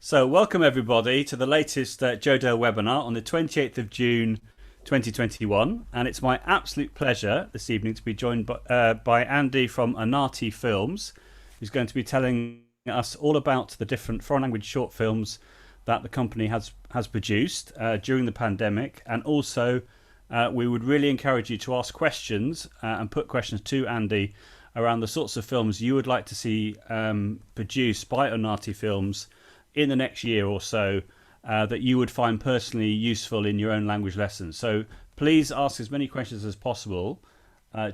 So, welcome everybody to the latest Joe Dale webinar on the 28th of June 2021. And it's my absolute pleasure this evening to be joined by Andy from Onatti Films, who's going to be telling us all about the different foreign language short films that the company has produced during the pandemic. And also, we would really encourage you to ask questions and put questions to Andy around the sorts of films you would like to see produced by Onatti Films in the next year or so that you would find personally useful in your own language lessons. So please ask as many questions as possible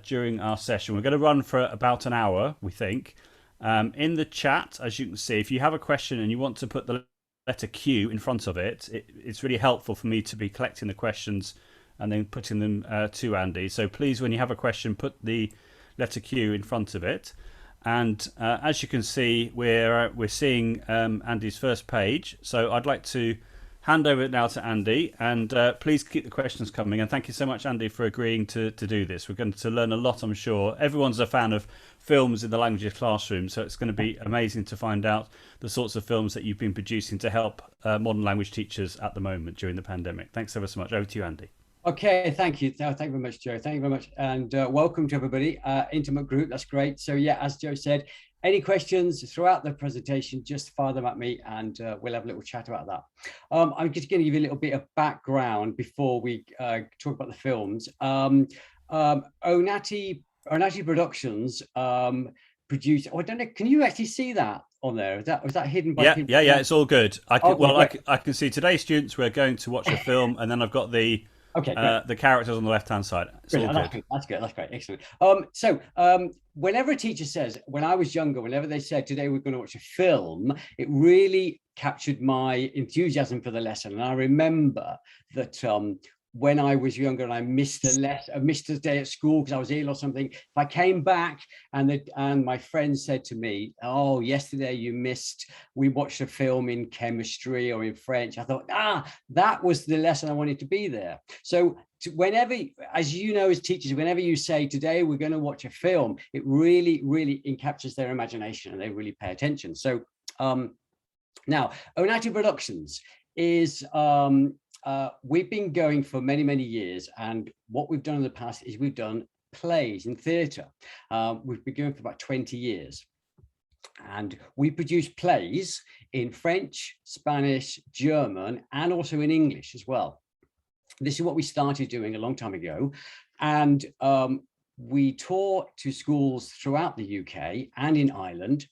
during our session. We're going to run for about an hour, we think. In the chat, as you can see, if you have a question and you want to put the letter Q in front of it, it's really helpful for me to be collecting the questions and then putting them to Andy. So please, when you have a question, put the letter Q in front of it. And as you can see, we're seeing Andy's first page. So I'd like to hand over now to Andy, and please keep the questions coming. And thank you so much, Andy, for agreeing to do this. We're going to learn a lot, I'm sure. Everyone's a fan of films in the languages classroom, so it's going to be amazing to find out the sorts of films that you've been producing to help modern language teachers at the moment during the pandemic. Thanks ever so much. Over to you, Andy. Okay, thank you. Thank you very much, Joe. Thank you very much. And welcome to everybody. Intimate group, that's great. So yeah, as Joe said, any questions throughout the presentation, just fire them at me and we'll have a little chat about that. I'm just going to give you a little bit of background before we talk about the films. Onatti Productions produced, oh, I don't know, can you actually see that on there? Was that hidden by people? Yeah, it's all good. Okay, I can see today's students, we're going to watch a film, and then I've got the the characters on the left-hand side. It's all good. That's good. That's great. Excellent. Whenever a teacher says, when I was younger, whenever they said, today we're going to watch a film, it really captured my enthusiasm for the lesson. And I remember that when I was younger and I missed a day at school because I was ill or something, if I came back and my friend said to me, oh, yesterday we watched a film in chemistry or in French, I thought, that was the lesson I wanted to be there. So whenever, as you know, as teachers, whenever you say, today we're going to watch a film, it really, really captures their imagination and they really pay attention. So now, Onatti Productions is... we've been going for many, many years, and what we've done in the past is we've done plays in theatre. We've been going for about 20 years, and we produce plays in French, Spanish, German, and also in English as well. This is what we started doing a long time ago, and we taught to schools throughout the UK and in Ireland,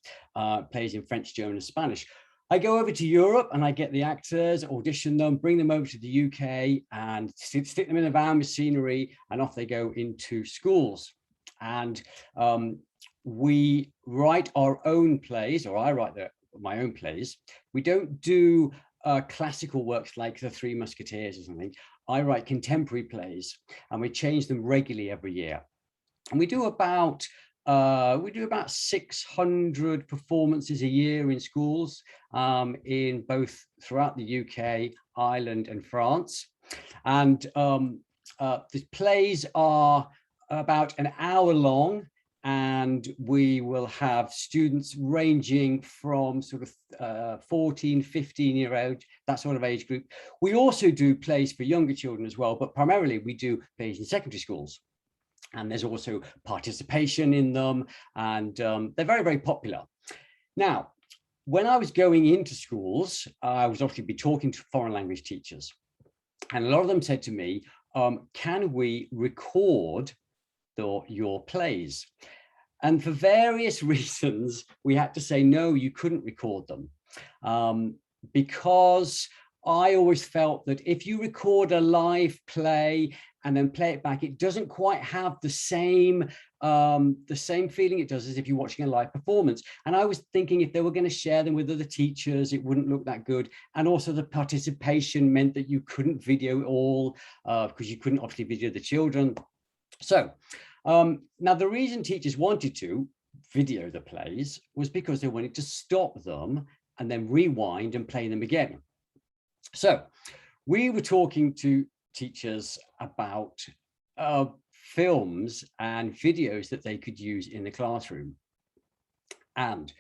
plays in French, German, and Spanish. I go over to Europe and I get the actors, audition them, bring them over to the UK and stick them in a van with scenery, and off they go into schools. And we write our own plays, or I write my own plays. We don't do classical works like The Three Musketeers or something. I write contemporary plays, and we change them regularly every year. And we do about 600 performances a year in schools, in both throughout the UK, Ireland, and France. And the plays are about an hour long, and we will have students ranging from sort of 14, 15-year-old, that sort of age group. We also do plays for younger children as well, but primarily we do plays in secondary schools. And there's also participation in them, and they're very, very popular. Now, when I was going into schools, I was obviously talking to foreign language teachers, and a lot of them said to me, can we record your plays? And for various reasons, we had to say, no, you couldn't record them, because I always felt that if you record a live play and then play it back, it doesn't quite have the same feeling it does as if you're watching a live performance. And I was thinking, if they were going to share them with other teachers, it wouldn't look that good. And also the participation meant that you couldn't video it all, because you couldn't obviously video the children. So now the reason teachers wanted to video the plays was because they wanted to stop them and then rewind and play them again. So we were talking to teachers about films and videos that they could use in the classroom. And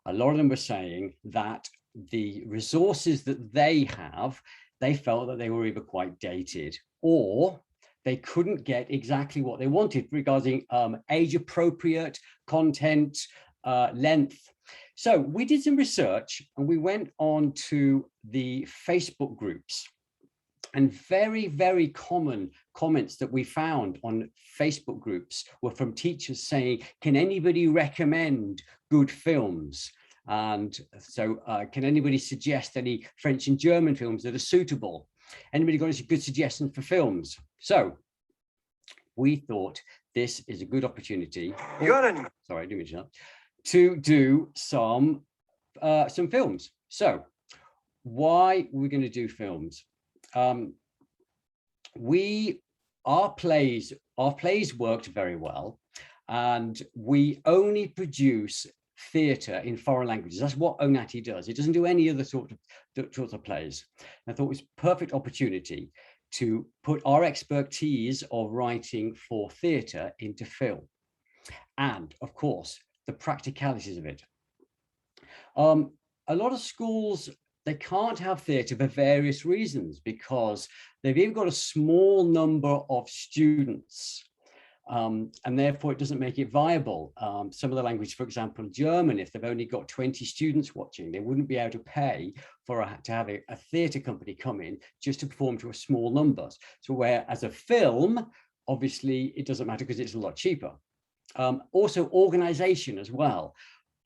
a lot of them were saying that the resources that they have, they felt that they were either quite dated or they couldn't get exactly what they wanted regarding age appropriate content, length. So we did some research and we went on to the Facebook groups, and very, very common comments that we found on Facebook groups were from teachers saying, can anybody recommend good films? And so can anybody suggest any French and German films that are suitable? Anybody got any good suggestions for films? So we thought this is a good opportunity. Sorry, I didn't mean to interrupt. To do some films. So why we're going to do films? Our plays worked very well, and we only produce theatre in foreign languages. That's what Onatti does. It doesn't do any other sorts of plays. I thought it was a perfect opportunity to put our expertise of writing for theatre into film, and of course the practicalities of it. A lot of schools, they can't have theatre for various reasons, because they've even got a small number of students, and therefore it doesn't make it viable. Some of the language, for example, German, if they've only got 20 students watching, they wouldn't be able to pay to have a theatre company come in just to perform to a small numbers. So whereas a film, obviously it doesn't matter because it's a lot cheaper. Also organization as well.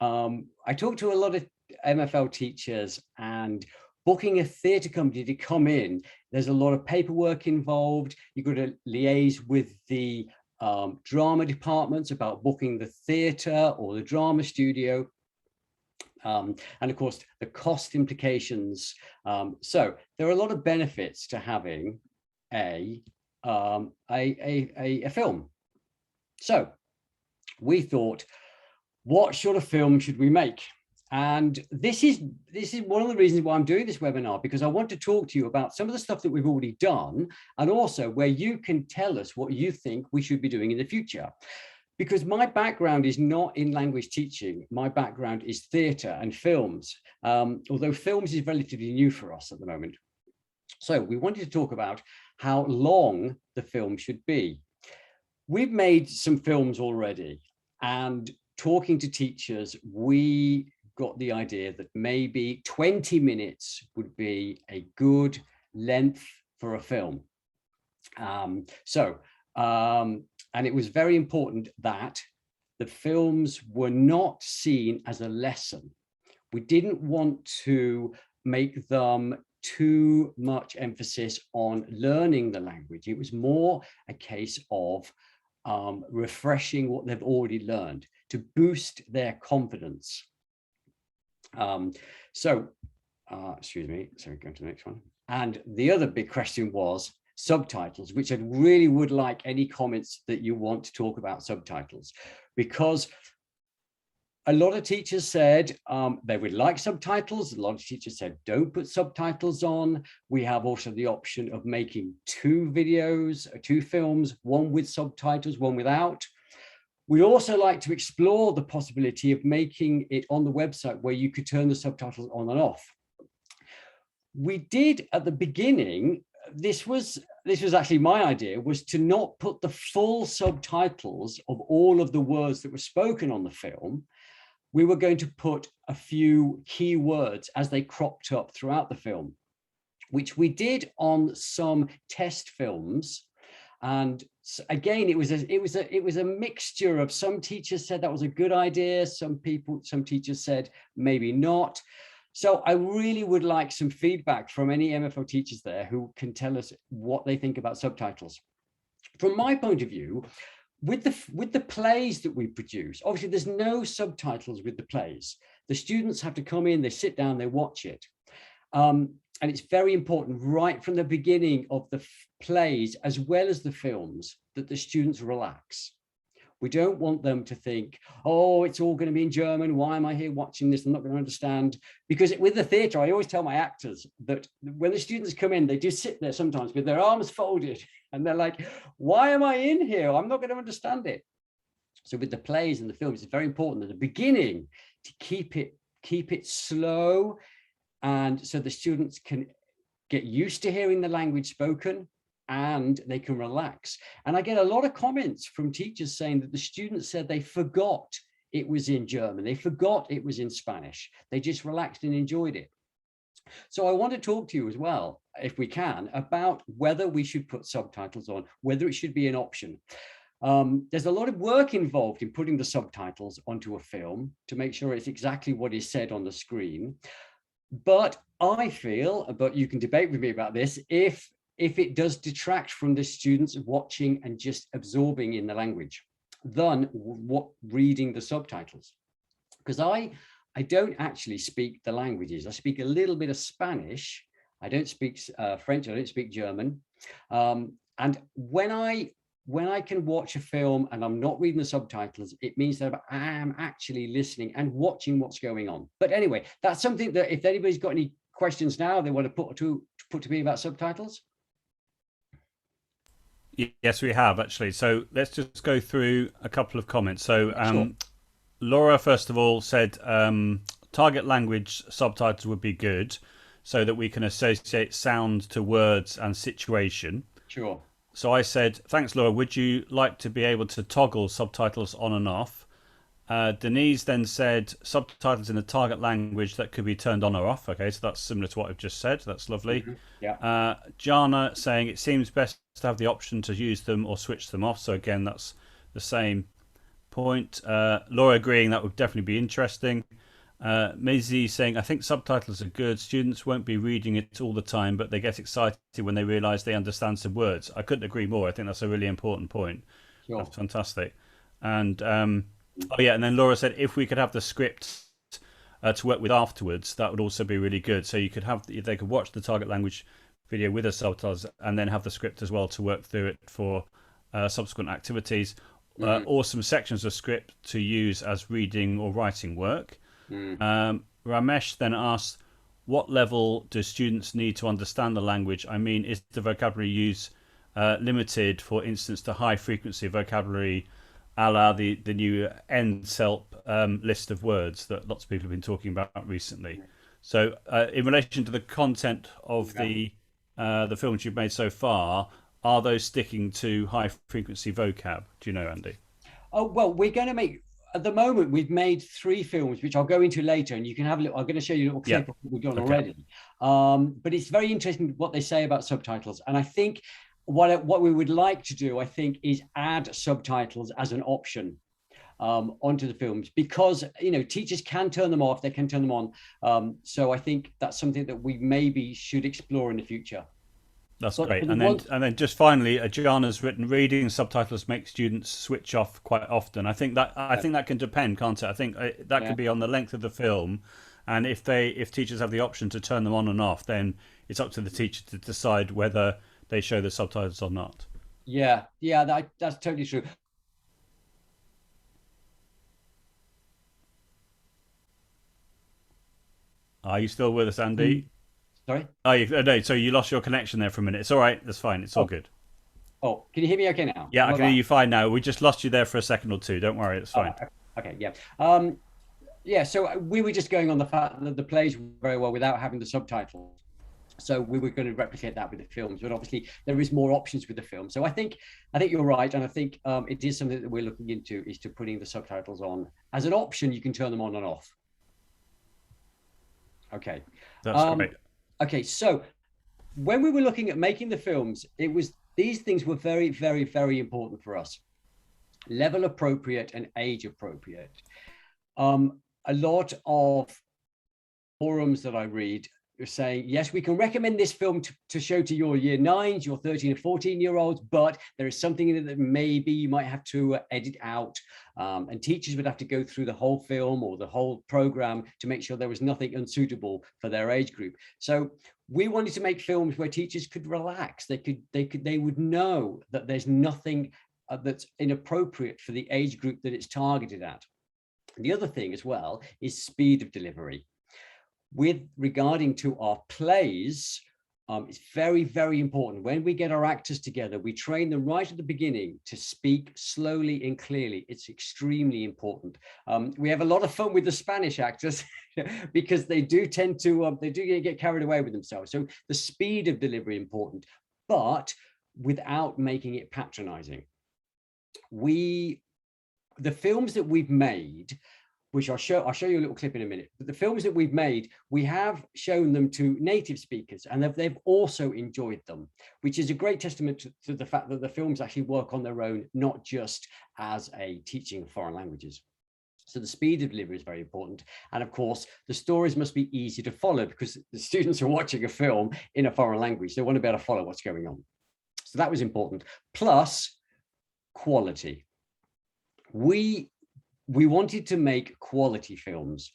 I talked to a lot of MFL teachers, and booking a theatre company to come in, there's a lot of paperwork involved. You've got to liaise with the drama departments about booking the theatre or the drama studio. And of course, the cost implications. So there are a lot of benefits to having a film. So we thought, what sort of film should we make? And this is one of the reasons why I'm doing this webinar, because I want to talk to you about some of the stuff that we've already done, and also where you can tell us what you think we should be doing in the future. Because my background is not in language teaching. My background is theatre and films, although films is relatively new for us at the moment. So we wanted to talk about how long the film should be. We've made some films already, and talking to teachers, we got the idea that maybe 20 minutes would be a good length for a film. And it was very important that the films were not seen as a lesson. We didn't want to make them too much emphasis on learning the language. It was more a case of refreshing what they've already learned to boost their confidence. Excuse me, sorry, going to the next one. And the other big question was subtitles, which I really would like any comments that you want to talk about subtitles, because a lot of teachers said they would like subtitles. A lot of teachers said, don't put subtitles on. We have also the option of making two films, one with subtitles, one without. We'd also like to explore the possibility of making it on the website where you could turn the subtitles on and off. We did at the beginning, this was actually my idea, was to not put the full subtitles of all of the words that were spoken on the film. We were going to put a few key words as they cropped up throughout the film, which we did on some test films. And again, it was a mixture of, some teachers said that was a good idea, some teachers said maybe not. So I really would like some feedback from any MFL teachers there who can tell us what they think about subtitles. From my point of view, with the plays that we produce, obviously there's no subtitles with the plays. The students have to come in, they sit down, they watch it. And it's very important right from the beginning of the plays, as well as the films, that the students relax. We don't want them to think, oh, it's all going to be in German. Why am I here watching this? I'm not going to understand. Because with the theatre, I always tell my actors that when the students come in, they do sit there sometimes with their arms folded. And they're like, why am I in here? I'm not going to understand it. So with the plays and the films, it's very important at the beginning to keep it slow, And so the students can get used to hearing the language spoken, and they can relax. And I get a lot of comments from teachers saying that the students said they forgot it was in German. They forgot it was in Spanish. They just relaxed and enjoyed it. So I want to talk to you as well, if we can, about whether we should put subtitles on, whether it should be an option. There's a lot of work involved in putting the subtitles onto a film to make sure it's exactly what is said on the screen. But I feel, but you can debate with me about this, if it does detract from the students watching and just absorbing in the language than what reading the subtitles. Because I don't actually speak the languages. I speak a little bit of Spanish. I don't speak French. I don't speak German. And when I can watch a film and I'm not reading the subtitles, it means that I am actually listening and watching what's going on. But anyway, that's something that if anybody's got any questions now they want to put to me about subtitles. Yes, we have actually. So let's just go through a couple of comments. So Sure. Laura, first of all, said target language subtitles would be good so that we can associate sound to words and situation. Sure. So I said, thanks, Laura. Would you like to be able to toggle subtitles on and off? Denise then said subtitles in the target language that could be turned on or off. Okay, so that's similar to what I've just said. That's lovely. Mm-hmm. Yeah. Jana saying it seems best to have the option to use them or switch them off. So again, that's the same point. Laura agreeing that would definitely be interesting. Maisie saying, I think subtitles are good. Students won't be reading it all the time, but they get excited when they realise they understand some words. I couldn't agree more. I think that's a really important point. Sure. That's fantastic. And oh yeah, and then Laura said if we could have the script to work with afterwards, that would also be really good. So you could have, they could watch the target language video with the subtitles and then have the script as well to work through it for subsequent activities. Or some sections of script to use as reading or writing work. Ramesh then asked, what level do students need to understand the language? I mean, is the vocabulary use limited, for instance, to high frequency vocabulary, a la the new NSELP list of words that lots of people have been talking about recently? So in relation to the content of the films you've made so far, are those sticking to high frequency vocab? Do you know, Andy? Oh, well, we're going to make, at the moment, we've made 3 films, which I'll go into later, and you can have a look. I'm going to show you a little clip of what we've done already. But it's very interesting what they say about subtitles. And I think what we would like to do, I think, is add subtitles as an option onto the films, because, you know, teachers can turn them off, they can turn them on. So I think that's something that we maybe should explore in the future. That's great. And then just finally, Gianna's written, reading subtitles make students switch off quite often. I think that can depend, can't it? I think that could be on the length of the film, and if teachers have the option to turn them on and off, then it's up to the teacher to decide whether they show the subtitles or not. Yeah, that's totally true. Are you still with us, Andy? Sorry? Oh, no, so you lost your connection there for a minute. It's all right. That's fine. It's all good. Oh, can you hear me okay now? Yeah, I can hear you fine now. We just lost you there for a second or two. Don't worry. It's fine. Okay, yeah. Yeah, so we were just going on the fact that the plays very well without having the subtitles. So we were going to replicate that with the films, but obviously there is more options with the film. So I think you're right, and I think it is something that we're looking into, is to putting the subtitles on as an option. You can turn them on and off. Okay. That's great. Okay, so when we were looking at making the films, these things were very, very, very important for us. Level appropriate and age appropriate. A lot of forums that I read are saying, yes, we can recommend this film to show to your year 9s, your 13 and 14-year-olds, but there is something in it that maybe you might have to edit out. And teachers would have to go through the whole film or the whole program to make sure there was nothing unsuitable for their age group. So we wanted to make films where teachers could relax. They would know that there's nothing that's inappropriate for the age group that it's targeted at. The other thing as well is speed of delivery. With regarding to our plays, It's very, very important. When we get our actors together, we train them right at the beginning to speak slowly and clearly. It's extremely important. We have a lot of fun with the Spanish actors because they do tend to, they do get carried away with themselves. So the speed of delivery is important, but without making it patronizing. The films that we've made, which I'll show you a little clip in a minute, but the films that we've made, we have shown them to native speakers and they've also enjoyed them, which is a great testament to the fact that the films actually work on their own, not just as a teaching of foreign languages. So the speed of delivery is very important. And of course, the stories must be easy to follow because the students are watching a film in a foreign language. They want to be able to follow what's going on. So that was important. Plus quality. We wanted to make quality films.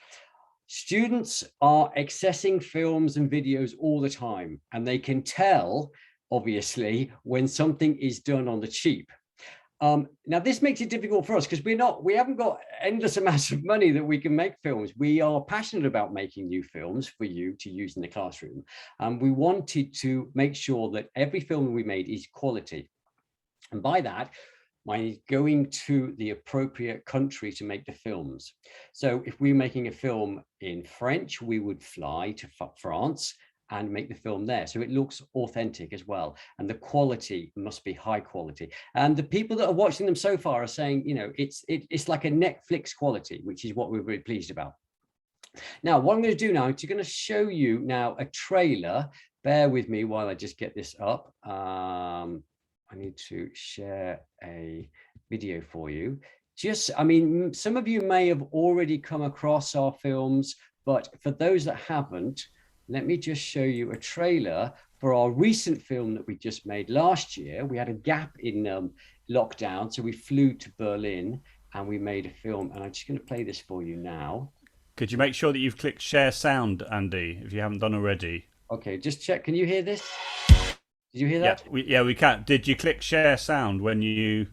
Students are accessing films and videos all the time, and they can tell, obviously, when something is done on the cheap. Now, this makes it difficult for us because we haven't got endless amounts of money that we can make films. We are passionate about making new films for you to use in the classroom. And we wanted to make sure that every film we made is quality. And by that, by going to the appropriate country to make the films. So if we're making a film in French, we would fly to France and make the film there. So it looks authentic as well. And the quality must be high quality. And the people that are watching them so far are saying, you know, it's like a Netflix quality, which is what we're very pleased about. Now, what I'm going to do now is I'm going to show you now a trailer. Bear with me while I just get this up. I need to share a video for you. I mean, some of you may have already come across our films, but for those that haven't, let me just show you a trailer for our recent film that we just made last year. We had a gap in lockdown, so we flew to Berlin and we made a film, and I'm just going to play this for you now. Could you make sure that you've clicked share sound, Andy, if you haven't done already? Okay, just check. Can you hear this? Did you hear that? Yeah, we can. Did you click share sound when you...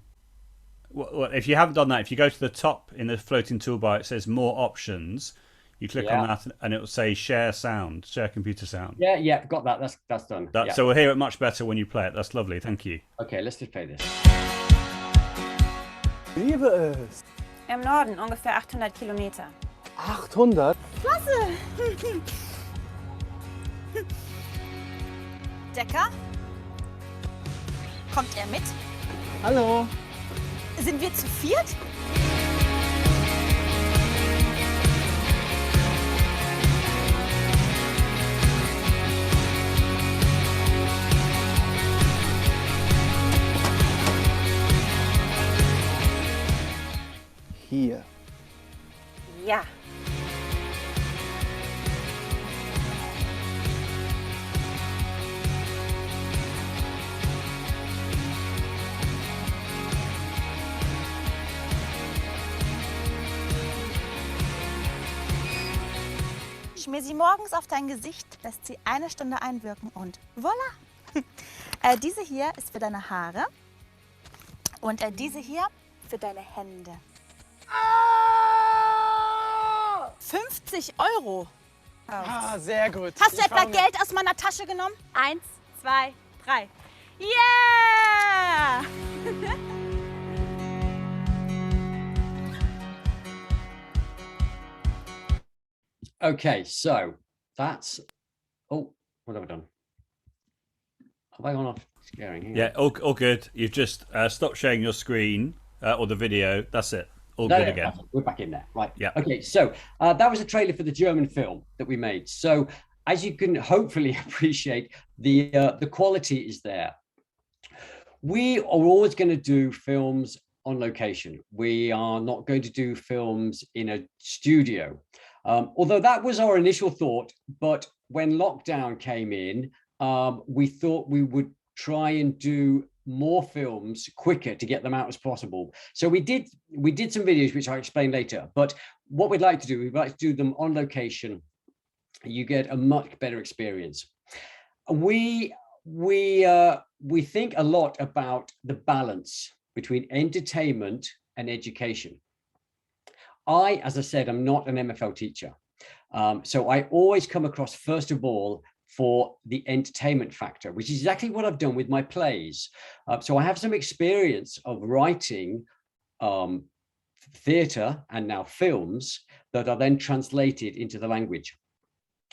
Well, if you haven't done that, if you go to the top in the floating toolbar, it says more options. You click on that and it will say share sound, share computer sound. Yeah, got that. That's done. So we'll hear it much better when you play it. That's lovely. Thank you. Okay, let's just play this. Liebe es. Im Norden, ungefähr 800 Kilometer. 800? Klasse! Decker? Kommt er mit? Hallo. Sind wir zu viert? Hier. Ja. Schmier sie morgens auf dein Gesicht, lässt sie eine Stunde einwirken und voilà! Diese hier ist für deine Haare und diese hier für deine Hände. 50 €. Ah, sehr gut. Hast du etwa Geld aus meiner Tasche genommen? 1, 2, 3. Yeah! Okay, so that's... Oh, what have I done? Have I gone off scaring? Yeah, all good. You've just stopped sharing your screen or the video. That's it. All good again. We're back in there. Right. Yeah. Okay, so that was a trailer for the German film that we made. So as you can hopefully appreciate, the quality is there. We are always going to do films on location. We are not going to do films in a studio. Although that was our initial thought, but when lockdown came in, we thought we would try and do more films quicker to get them out as possible. So we did some videos, which I'll explain later, but what we'd like to do, we'd like to do them on location. You get a much better experience. We think a lot about the balance between entertainment and education. As I said, I'm not an MFL teacher. So I always come across, first of all, for the entertainment factor, which is exactly what I've done with my plays. So I have some experience of writing theatre and now films that are then translated into the language.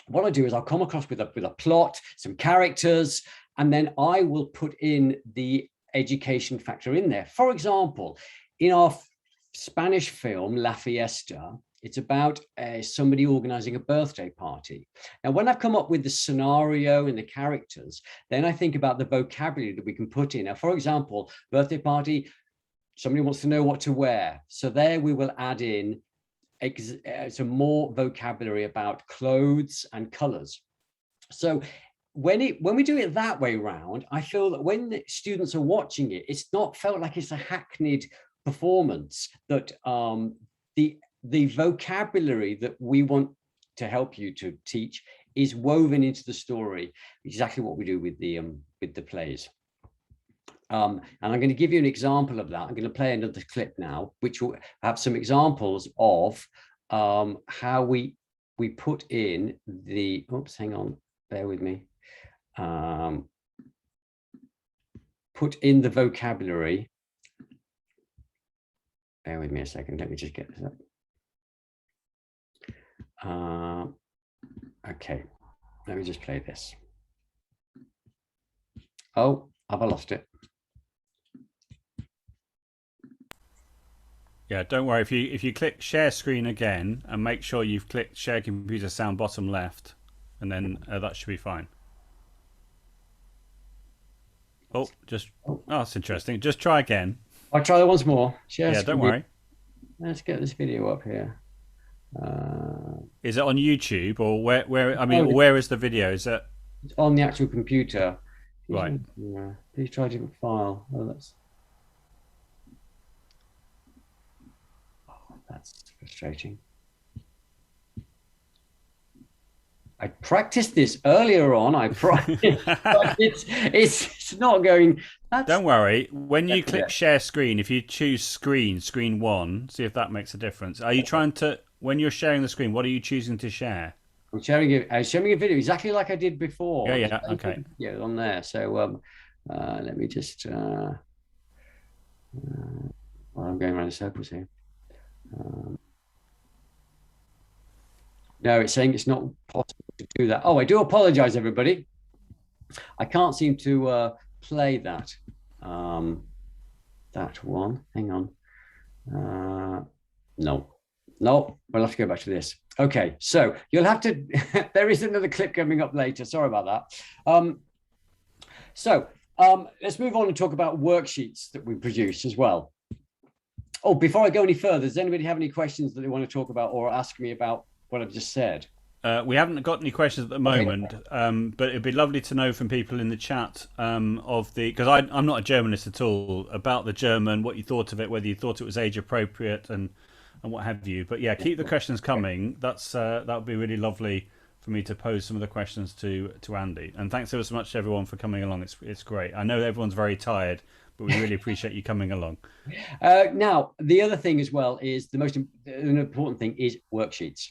What I do is I'll come across with a plot, some characters, and then I will put in the education factor in there. For example, in our Spanish film La Fiesta, it's about somebody organizing a birthday party. Now, when I've come up with the scenario and the characters, then I think about the vocabulary that we can put in. Now, for example, birthday party, somebody wants to know what to wear. So there we will add in some more vocabulary about clothes and colors. So when we do it that way round, I feel that when the students are watching it, it's not felt like it's a hackneyed performance, that the vocabulary that we want to help you to teach is woven into the story, exactly what we do with the plays. And I'm going to give you an example of that. I'm going to play another clip now, which will have some examples of how we put in the, oops, hang on, bear with me. Put in the vocabulary. Bear with me a second. Let me just get this up. Okay, let me just play this. Oh, have I lost it? Yeah, don't worry. If you click share screen again and make sure you've clicked share computer sound bottom left, and then that should be fine. Oh, that's interesting. Just try again. I'll try that once more. Yeah, don't worry. Let's get this video up here. Is it on YouTube or where? I mean, where is the video? Is it? It's on the actual computer. Right. Yeah. Please try a different file. Oh, that's frustrating. I practiced this earlier on. But it's not going. Don't worry. When you click share screen, if you choose screen 1, see if that makes a difference. Are you trying to, when you're sharing the screen, what are you choosing to share? I'm sharing a video exactly like I did before. Yeah. Okay. Yeah, on there. So let me just. Well, I'm going around in circles here. No, it's saying it's not possible to do that. Oh, I do apologize, everybody. I can't seem to play that. That one. Hang on. No, we'll have to go back to this. Okay, so you'll have to. There is another clip coming up later. Sorry about that. Let's move on and talk about worksheets that we produce as well. Oh, before I go any further, does anybody have any questions that they want to talk about or ask me about what I've just said? We haven't got any questions at the moment, but it'd be lovely to know from people in the chat because I'm not a Germanist at all, about the German, what you thought of it, whether you thought it was age appropriate and what have you. But yeah, keep the questions coming. That would be really lovely for me to pose some of the questions to Andy. And thanks ever so much to everyone for coming along. It's great. I know everyone's very tired, but we really appreciate you coming along. Now, the other thing as well is the most important thing is worksheets.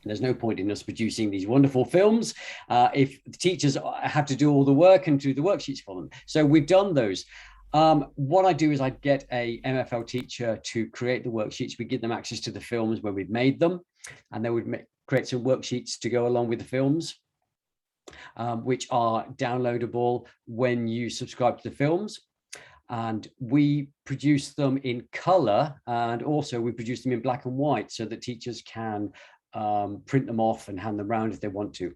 There's no point in us producing these wonderful films if the teachers have to do all the work and do the worksheets for them. So we've done those. What I do is I get a MFL teacher to create the worksheets. We give them access to the films when we've made them, and then we'd create some worksheets to go along with the films, which are downloadable when you subscribe to the films. And we produce them in color, and also we produce them in black and white so that teachers can print them off and hand them around if they want to.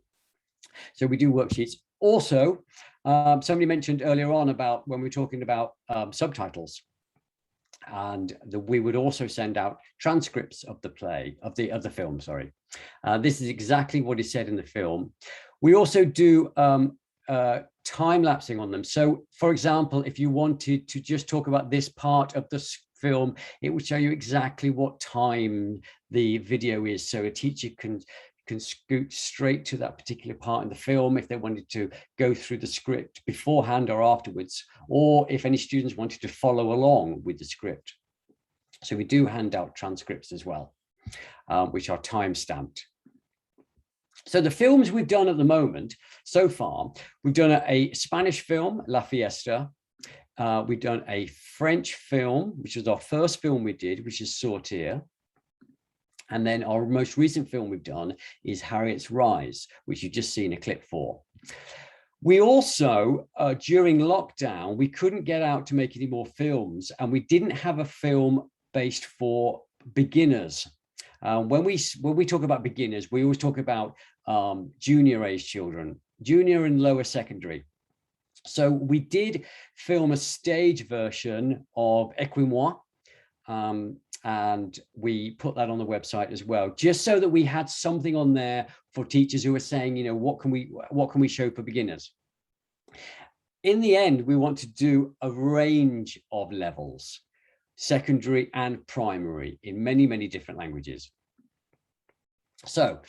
So we do worksheets. Also, somebody mentioned earlier on about when we were talking about subtitles, and we would also send out transcripts of the play, of the film, sorry. This is exactly what is said in the film. We also do time lapsing on them. So for example, if you wanted to just talk about this part of the film, it would show you exactly what time the video is, so a teacher can scoot straight to that particular part in the film if they wanted to go through the script beforehand or afterwards, or if any students wanted to follow along with the script. So we do hand out transcripts as well, which are time stamped. So the films we've done at the moment, so far, we've done a Spanish film, La Fiesta. We've done a French film, which was our first film we did, which is Sortir. And then our most recent film we've done is Harriet's Rise, which you've just seen a clip for. We also, during lockdown, we couldn't get out to make any more films, and we didn't have a film based for beginners. When we talk about beginners, we always talk about junior age children, junior and lower secondary. So we did film a stage version of Equimois, and we put that on the website as well, just so that we had something on there for teachers who are saying, you know, what can we show for beginners? In the end, we want to do a range of levels, secondary and primary, in many, many different languages. So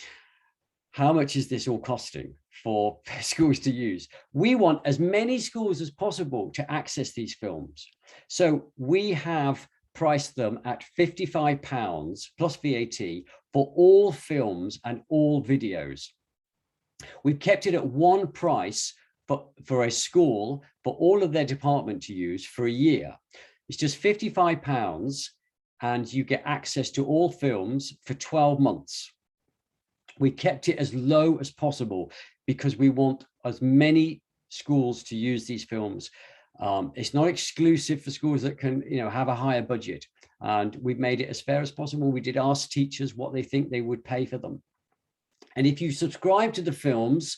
how much is this all costing for schools to use? We want as many schools as possible to access these films. So we have priced them at £55 plus VAT for all films and all videos. We've kept it at one price for a school for all of their department to use for a year. It's just £55 and you get access to all films for 12 months. We kept it as low as possible because we want as many schools to use these films. It's not exclusive for schools that can, you know, have a higher budget, and we've made it as fair as possible. We did ask teachers what they think they would pay for them. And if you subscribe to the films,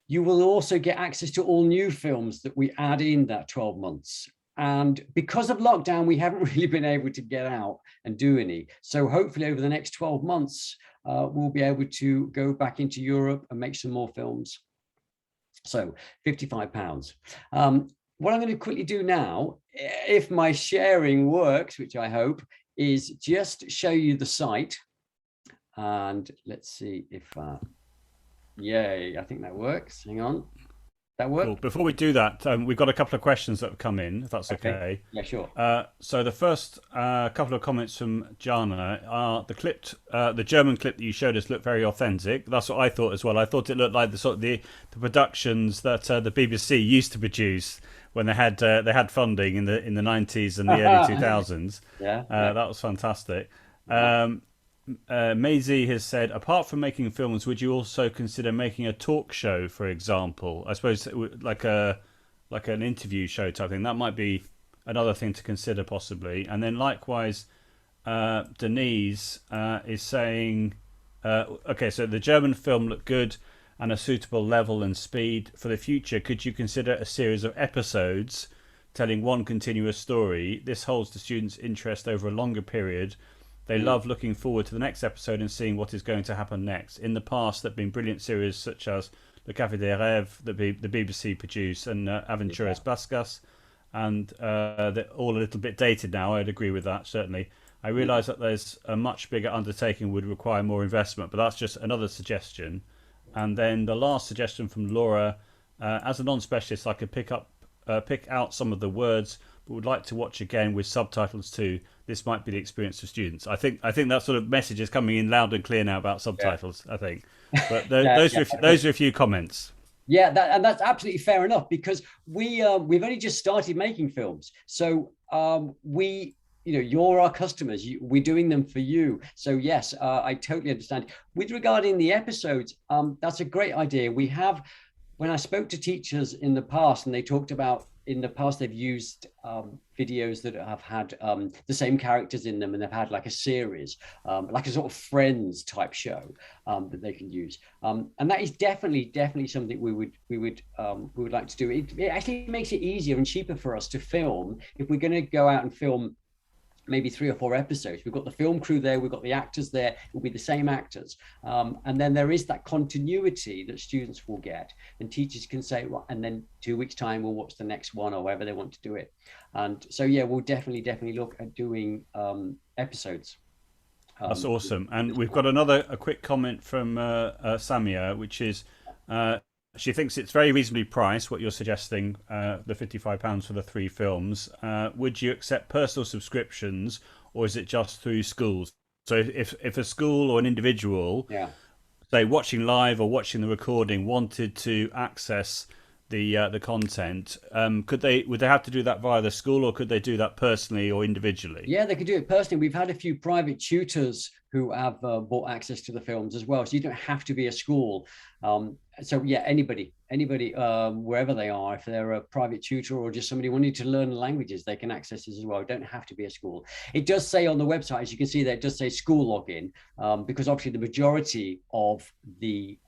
you will also get access to all new films that we add in that 12 months. And because of lockdown, we haven't really been able to get out and do any. So hopefully over the next 12 months, we'll be able to go back into Europe and make some more films. So £55. What I'm going to quickly do now, if my sharing works, which I hope, is just show you the site. And let's see if, yay, I think that works. Hang on. That work? Cool. Before we do that, we've got a couple of questions that have come in, if that's okay. Yeah, sure. So the first couple of comments from Jana are the German clip that you showed us looked very authentic. That's what I thought as well. I thought it looked like the sort of the productions that the BBC used to produce when they had funding in the 90s and the early 2000s. Yeah. That was fantastic. Maisie has said, apart from making films, would you also consider making a talk show, for example? I suppose like an interview show type thing. That might be another thing to consider possibly. And then likewise, Denise is saying, okay, so the German film looked good and a suitable level and speed. For the future, could you consider a series of episodes telling one continuous story? This holds the students' interest over a longer period. They love looking forward to the next episode and seeing what is going to happen next. In the past, there have been brilliant series such as Le Café des Rêves that the BBC produced and Aventuras Bascas, and they're all a little bit dated now. I'd agree with that, certainly. I realise that there's a much bigger undertaking would require more investment, but that's just another suggestion. And then the last suggestion from Laura, as a non-specialist, I could pick out some of the words, but would like to watch again with subtitles too. This might be the experience of students. I think that sort of message is coming in loud and clear now about subtitles. Yeah. I think, but those are a few comments. Yeah, and that's absolutely fair enough because we've only just started making films, so you're our customers. We're doing them for you. So yes, I totally understand. With regarding the episodes, that's a great idea. When I spoke to teachers in the past, and they talked about in the past they've used videos that have had the same characters in them, and they've had like a series, like a sort of Friends type show that they can use, and that is definitely something we would like to do. It actually makes it easier and cheaper for us to film if we're going to go out and film maybe 3 or 4 episodes. We've got the film crew there, we've got the actors there, it will be the same actors, and then there is that continuity that students will get, and teachers can say, well, and then 2 weeks time we'll watch the next one, or wherever they want to do it. And so yeah, we'll definitely look at doing episodes. That's awesome. And we've got a quick comment from Samia, which is she thinks it's very reasonably priced, what you're suggesting, the £55 for the 3 films. Would you accept personal subscriptions, or is it just through schools? So if a school or an individual say, watching live or watching the recording wanted to access the content, would they have to do that via the school, or could they do that personally or individually? Yeah, they could do it personally. We've had a few private tutors who have bought access to the films as well. So you don't have to be a school. So yeah, anybody, wherever they are, if they're a private tutor or just somebody wanting to learn languages, they can access this as well. It don't have to be a school. It does say on the website, as you can see there, it does say school login, because obviously the majority of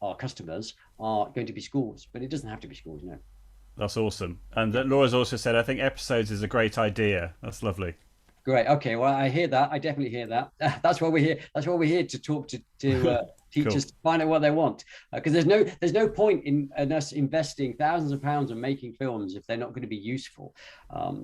our customers are going to be schools, but it doesn't have to be schools, no. That's awesome. And Laura's also said, I think episodes is a great idea. That's lovely. Great. Okay. Well, I hear that. I definitely hear that. That's why we're here. That's why we're here, to talk to teachers, Cool. to find out what they want. Because there's no point in us investing thousands of pounds and making films if they're not going to be useful.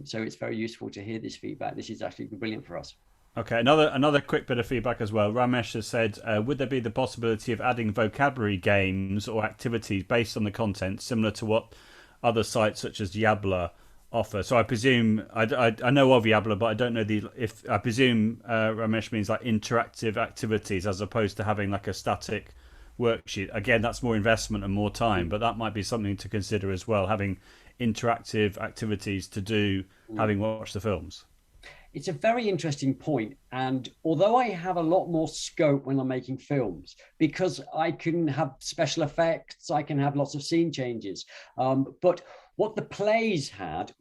So it's very useful to hear this feedback. This is actually brilliant for us. Okay, another quick bit of feedback as well. Ramesh has said, would there be the possibility of adding vocabulary games or activities based on the content, similar to what other sites such as Yabla offer? So I presume, I know of Yabla, but I don't know I presume Ramesh means like interactive activities as opposed to having like a static worksheet. Again, that's more investment and more time, but that might be something to consider as well, having interactive activities to do, having watched the films. It's a very interesting point. And although I have a lot more scope when I'm making films, because I can have special effects, I can have lots of scene changes. But what the plays had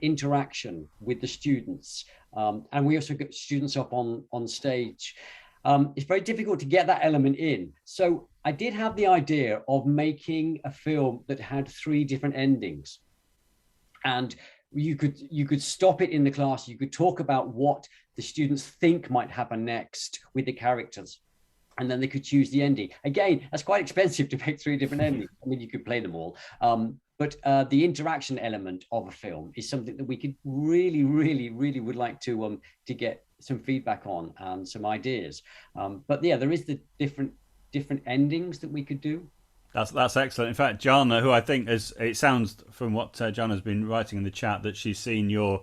interaction with the students. And we also got students up on stage. It's very difficult to get that element in. So I did have the idea of making a film that had 3 different endings. And you could stop it in the class. You could talk about what the students think might happen next with the characters, and then they could choose the ending. Again, that's quite expensive to make 3 different endings. I mean, you could play them all, but the interaction element of a film is something that we could really would like to get some feedback on and some ideas. But yeah, there is the different endings that we could do. That's excellent. In fact, Jana, who I think it sounds from what Jana's been writing in the chat that she's seen your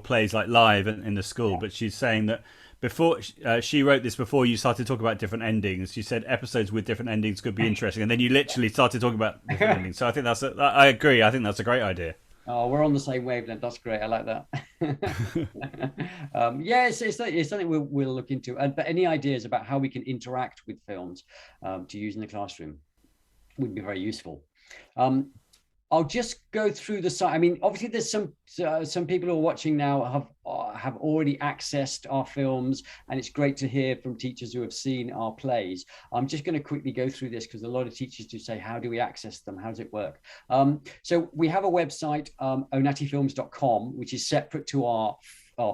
plays like live in the school, but she's saying that before she wrote this before you started talking about different endings. She said episodes with different endings could be interesting, and then you literally started talking about different endings. So I think I agree. I think that's a great idea. Oh, we're on the same wavelength. That's great. I like that. Yeah, it's something we'll look into. But any ideas about how we can interact with films to use in the classroom would be very useful. I'll just go through the site. I mean, obviously, there's some people who are watching now have already accessed our films, and it's great to hear from teachers who have seen our plays. I'm just going to quickly go through this because a lot of teachers do say, how do we access them? How does it work? So we have a website, onattifilms.com, which is separate to our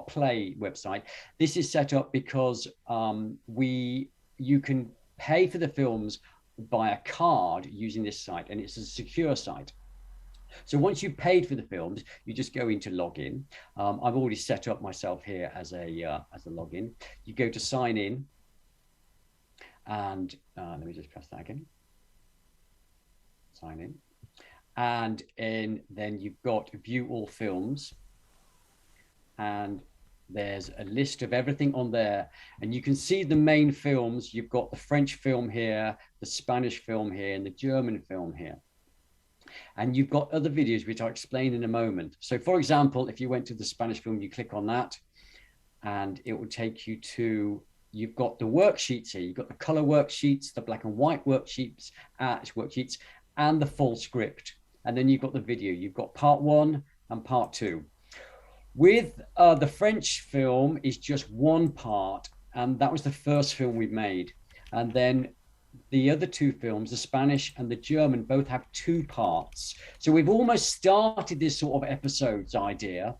play website. This is set up because you can pay for the films by a card using this site, and it's a secure site. So once you've paid for the films, you just go into login. I've already set up myself here as a login. You go to sign in, and let me just press that again. Sign in, and then you've got view all films, and there's a list of everything on there, and you can see the main films. You've got the French film here, the Spanish film here, and the German film here. And you've got other videos, which I'll explain in a moment. So for example, if you went to the Spanish film, you click on that and it will take you to, you've got the worksheets here. You've got the color worksheets, the black and white worksheets, and the full script. And then you've got the video. You've got part 1 and part 2. With the French film is just one part, and that was the first film we made. And then the other 2 films, the Spanish and the German, both have 2 parts. So we've almost started this sort of episodes idea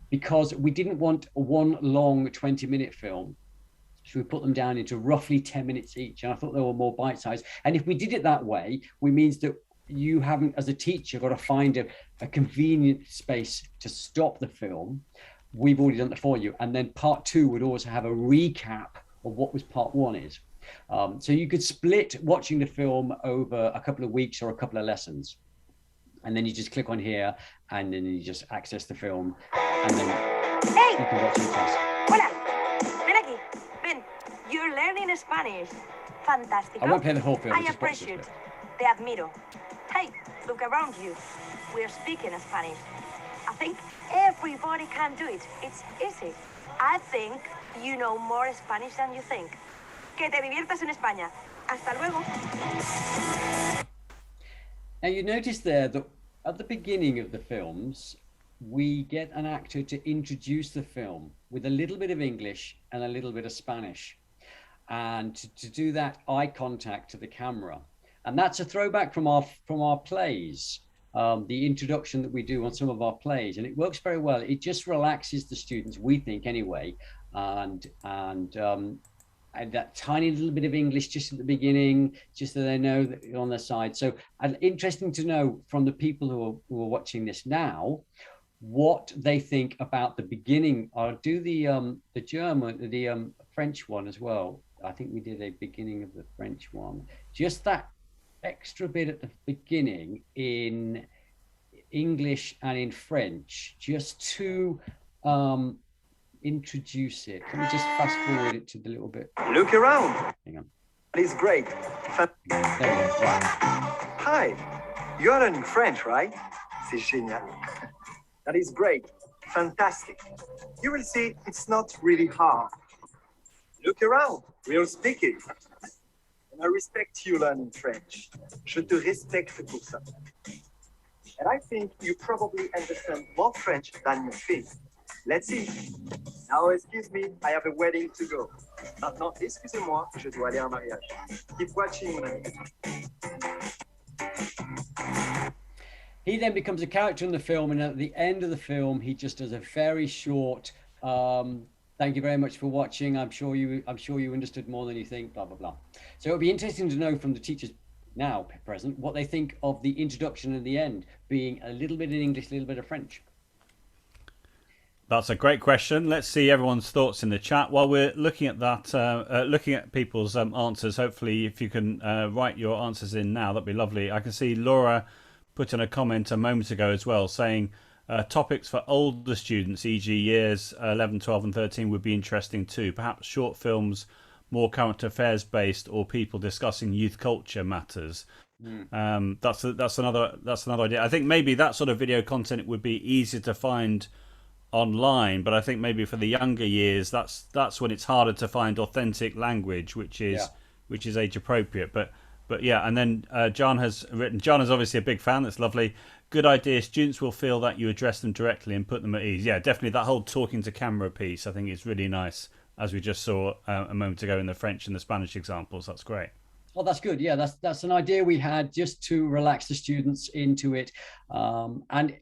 because we didn't want one long 20-minute film. So we put them down into roughly 10 minutes each. And I thought they were more bite-sized. And if we did it that way, it means that you haven't, as a teacher, got to find a convenient space to stop the film. We've already done that for you. And then part 2 would also have a recap of what was part 1 is. So you could split watching the film over a couple of weeks or a couple of lessons. And then you just click on here and then you just access the film and then you can watch in class. Hola, ven aquí, ven. You're learning Spanish. Fantástico. I won't play the whole film. I Just watch this appreciate. bit. Te admiro. Hey, look around you. We're speaking Spanish. I think everybody can do it. It's easy. I think you know more Spanish than you think. Que te diviertas en España. Hasta luego. Now you notice there that at the beginning of the films, we get an actor to introduce the film with a little bit of English and a little bit of Spanish, and to do that eye contact to the camera. And that's a throwback from our plays, the introduction that we do on some of our plays, and it works very well. It just relaxes the students, we think anyway, and that tiny little bit of English just at the beginning, just so they know that you're on their side. So, and interesting to know from the people who are watching this now, what they think about the beginning. I'll do the German, the French one as well. I think we did a beginning of the French one. Just that extra bit at the beginning in English and in French, just to introduce it. Let me just fast forward it to the little bit. Look around. Hang on. It's great. There we go. Right. Hi, you are learning French, right? C'est génial. That is great. Fantastic. You will see it's not really hard. Look around. We'll speak it. And I respect you learning French. Je te respecte pour ça. And I think you probably understand more French than you think. Let's see. Now, excuse me, I have a wedding to go. Maintenant, excusez-moi, je dois aller à un mariage. Keep watching, mon ami. He then becomes a character in the film, and at the end of the film, he just does a very short, thank you very much for watching. I'm sure you understood more than you think, blah, blah, blah. So it'll be interesting to know from the teachers now present what they think of the introduction and the end being a little bit in English, a little bit of French. That's a great question. Let's see everyone's thoughts in the chat. While we're looking at that, looking at people's answers, hopefully if you can write your answers in now, that'd be lovely. I can see Laura put in a comment a moment ago as well, saying topics for older students, e.g. years 11, 12 and 13 would be interesting too. Perhaps short films, more current affairs based, or people discussing youth culture matters. That's another idea. I think maybe that sort of video content would be easier to find online, but I think maybe for the younger years, that's when it's harder to find authentic language, which is age appropriate. But yeah, and then John has written. John is obviously a big fan. That's lovely. Good idea. Students will feel that you address them directly and put them at ease. Yeah, definitely that whole talking to camera piece, I think is really nice, as we just saw a moment ago in the French and the Spanish examples. That's great. Oh, that's good. Yeah, that's an idea we had just to relax the students into it. And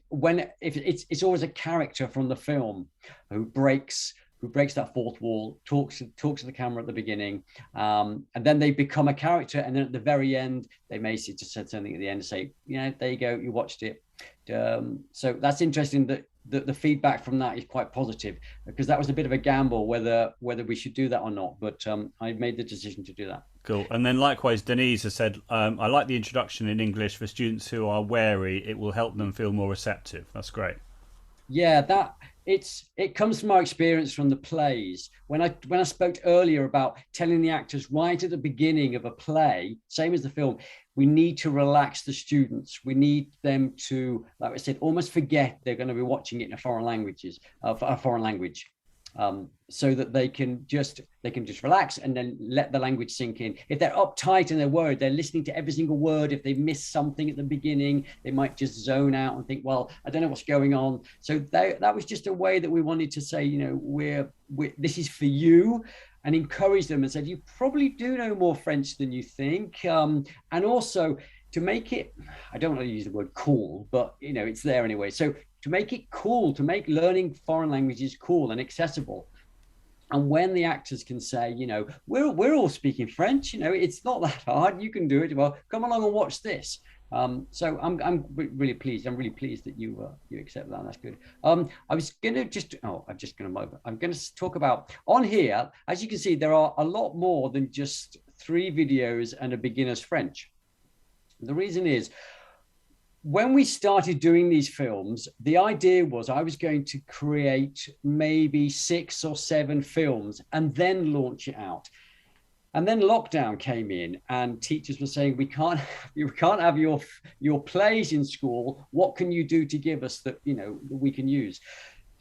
if it's always a character from the film who breaks that fourth wall, talks to the camera at the beginning, and then they become a character, and then at the very end they may just said something at the end to say, there you go, you watched it. So that's interesting that the feedback from that is quite positive, because that was a bit of a gamble whether we should do that or not, but I made the decision to do that. Cool. And then likewise, Denise has said, I like the introduction in English for students who are wary. It will help them feel more receptive. That's great. Yeah, it comes from our experience from the plays. When I spoke earlier about telling the actors right at the beginning of a play, same as the film, we need to relax the students. We need them to, like I said, almost forget they're going to be watching it in a foreign language, so that they can just relax and then let the language sink in. If they're uptight and they're worried, they're listening to every single word. If they miss something at the beginning, they might just zone out and think, well, I don't know what's going on. So that was just a way that we wanted to say, this is for you, and encourage them and said, you probably do know more French than you think. And also to make it, I don't want to use the word cool, but it's there anyway. So to make it cool, to make learning foreign languages cool and accessible. And when the actors can say, we're all speaking French, it's not that hard, you can do it. Well, come along and watch this. So I'm really pleased. I'm really pleased that you accept that. That's good. I'm going to talk about on here. As you can see, there are a lot more than just 3 videos and a beginner's French. The reason is, when we started doing these films, the idea was I was going to create maybe 6 or 7 films and then launch it out. And then lockdown came in, and teachers were saying, you can't have your plays in school. What can you do to give us that, that we can use?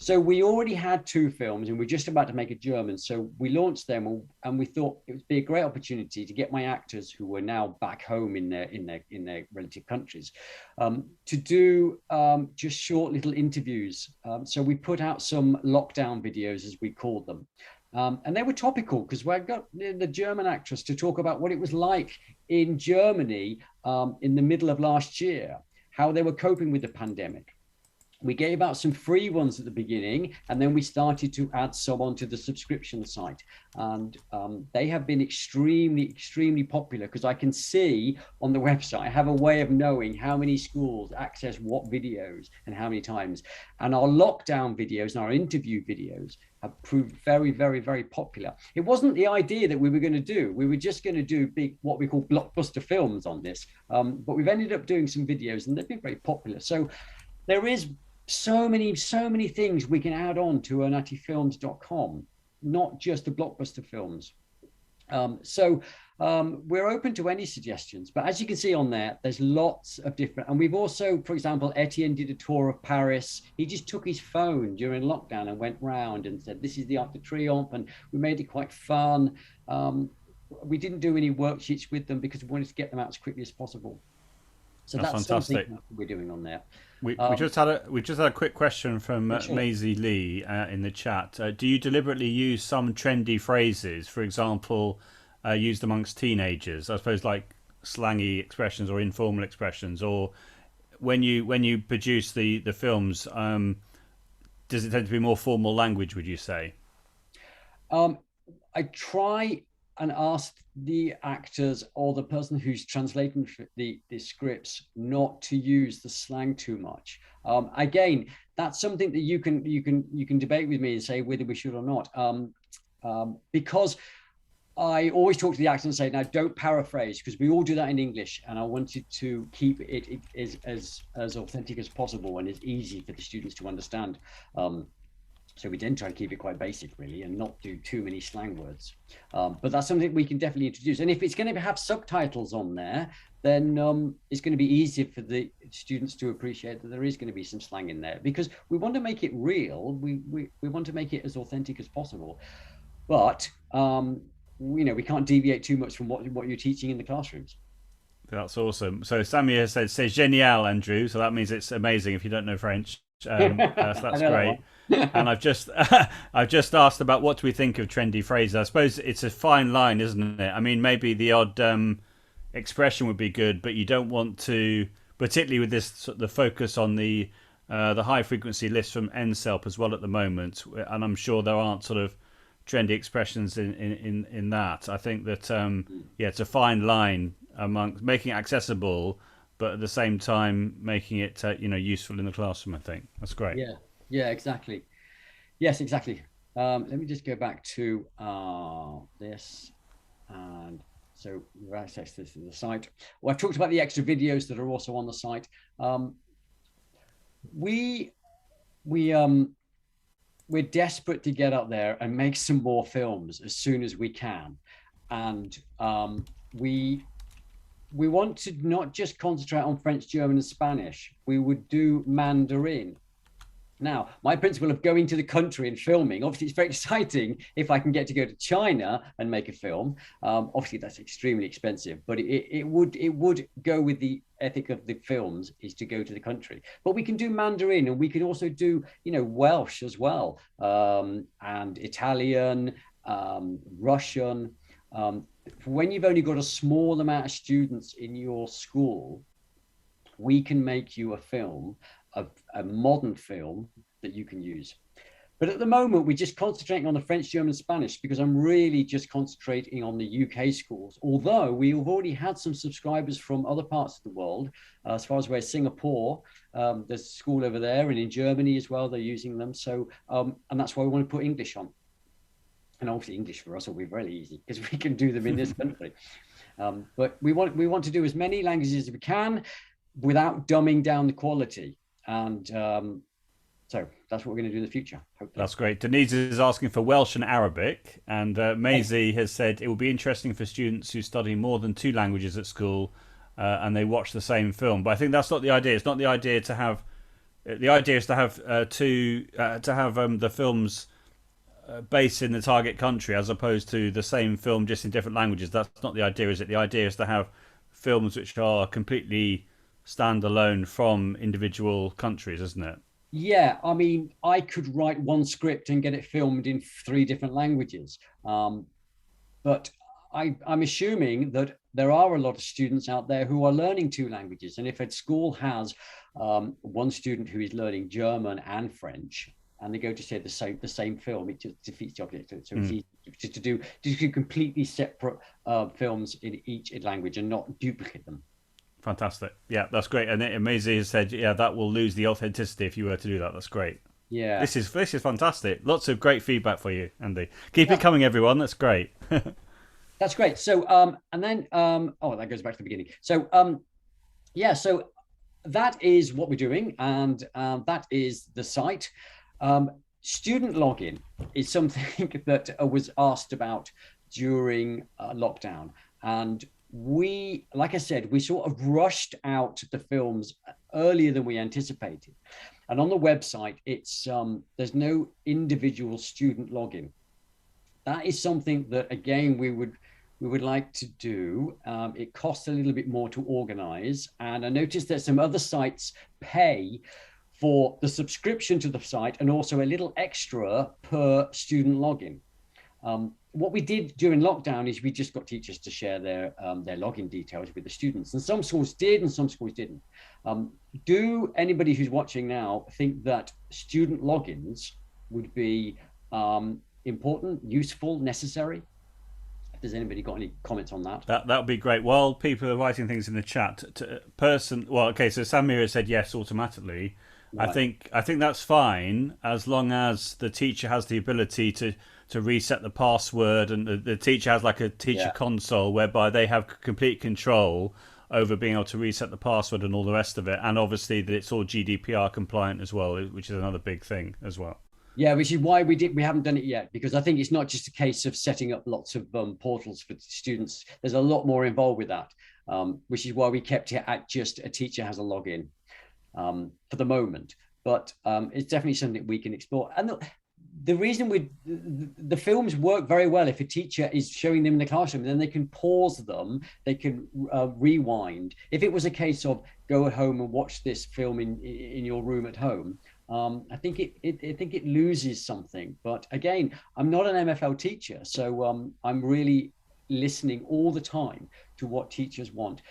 So we already had 2 films, and we're just about to make a German. So we launched them, and we thought it would be a great opportunity to get my actors, who were now back home in their relative countries, to do just short little interviews. So we put out some lockdown videos, as we called them. And they were topical, because I got the German actress to talk about what it was like in Germany in the middle of last year, how they were coping with the pandemic. We gave out some free ones at the beginning, and then we started to add some onto the subscription site. And they have been extremely, extremely popular, because I can see on the website, I have a way of knowing how many schools access what videos and how many times. And our lockdown videos and our interview videos have proved very, very, very popular. It wasn't the idea that we were going to do. We were just going to do big, what we call blockbuster films on this. But we've ended up doing some videos, and they've been very popular. So there is so many things we can add on to onattifilms.com, not just the blockbuster films. So we're open to any suggestions, but as you can see on there, there's lots of different, and we've also, for example, Etienne did a tour of Paris. He just took his phone during lockdown and went round and said, this is the Arc de Triomphe, and we made it quite fun. We didn't do any worksheets with them because we wanted to get them out as quickly as possible. So that's fantastic. Something we're doing on there. We just had a quick question from sure. Maisie Lee in the chat. Do you deliberately use some trendy phrases, for example, used amongst teenagers? I suppose like slangy expressions or informal expressions, or when you produce the films, does it tend to be more formal language? Would you say? I try and ask the actors or the person who's translating the scripts not to use the slang too much. Again, that's something that you can debate with me and say whether we should or not. Because I always talk to the actors and say, now don't paraphrase, because we all do that in English, and I wanted to keep it as authentic as possible and as easy for the students to understand. So we then try to keep it quite basic, really, and not do too many slang words. But that's something we can definitely introduce. And if it's going to have subtitles on there, then it's going to be easier for the students to appreciate that there is going to be some slang in there, because we want to make it real. We want to make it as authentic as possible. But we can't deviate too much from what you're teaching in the classrooms. That's awesome. So Samir says, "C'est génial, Andrew." So that means it's amazing if you don't know French. So that's great. And I've just asked about what do we think of trendy phrases. I suppose it's a fine line, isn't it? I mean, maybe the odd expression would be good, but you don't want to, particularly with this the focus on the high frequency list from NSELP as well at the moment. And I'm sure there aren't sort of trendy expressions in that. I think that it's a fine line among making it accessible, but at the same time making it useful in the classroom. I think that's great. Yeah, exactly. Yes, exactly. Let me just go back to this, and so you've access this to the site. Well, I've talked about the extra videos that are also on the site. We're desperate to get up there and make some more films as soon as we can, and we want to not just concentrate on French, German, and Spanish. We would do Mandarin. Now, my principle of going to the country and filming, obviously it's very exciting if I can get to go to China and make a film. Obviously that's extremely expensive, but it would go with the ethic of the films, is to go to the country. But we can do Mandarin, and we can also do, Welsh as well, and Italian, Russian. When you've only got a small amount of students in your school, we can make you a film, a modern film that you can use. But at the moment, we're just concentrating on the French, German, Spanish, because I'm really just concentrating on the UK schools. Although we have already had some subscribers from other parts of the world, as far as where Singapore, there's a school over there, and in Germany as well, they're using them. So, and that's why we want to put English on. And obviously English for us will be very easy because we can do them in this country. But we want to do as many languages as we can without dumbing down the quality. And so that's what we're going to do in the future. Hopefully. That's great. Denise is asking for Welsh and Arabic, and Maisie has said it will be interesting for students who study more than 2 languages at school and they watch the same film. But I think that's not the idea. It's not the idea to have. The idea is to have the films based in the target country as opposed to the same film just in different languages. That's not the idea, is it? The idea is to have films which are completely standalone from individual countries, isn't it? Yeah, I mean, I could write one script and get it filmed in 3 different languages. But I'm assuming that there are a lot of students out there who are learning 2 languages. And if a school has one student who is learning German and French, and they go to say the same film, it just defeats the object. So it's easy just to do completely separate films in each language and not duplicate them. Fantastic. Yeah, that's great. And Maisie has said, yeah, that will lose the authenticity if you were to do that. That's great. Yeah. This is fantastic. Lots of great feedback for you, Andy. Keep it coming, everyone. That's great. That's great. So, and then, that goes back to the beginning. So, so that is what we're doing. And that is the site. Student login is something that was asked about during lockdown. And we, like I said, we sort of rushed out the films earlier than we anticipated. And on the website, it's there's no individual student login. That is something that, again, we would like to do. It costs a little bit more to organize. And I noticed that some other sites pay for the subscription to the site and also a little extra per student login. What we did during lockdown is we just got teachers to share their login details with the students. And some schools did and some schools didn't. Do anybody who's watching now think that student logins would be important, useful, necessary? Does anybody got any comments on that? That would be great. While people are writing things in the chat, so Samira said yes automatically. Right. I think that's fine as long as the teacher has the ability to reset the password, and the teacher has like a teacher console whereby they have complete control over being able to reset the password and all the rest of it, and obviously that it's all GDPR compliant as well, which is another big thing as well. Yeah, which is why we haven't done it yet, because I think it's not just a case of setting up lots of portals for students. There's a lot more involved with that, which is why we kept it at just a teacher has a login for the moment. But it's definitely something we can explore. And the reason the films work very well if a teacher is showing them in the classroom, then they can pause them, they can rewind. If it was a case of go home and watch this film in your room at home, I think it loses something. But again, I'm not an MFL teacher, so I'm really listening all the time to what teachers want.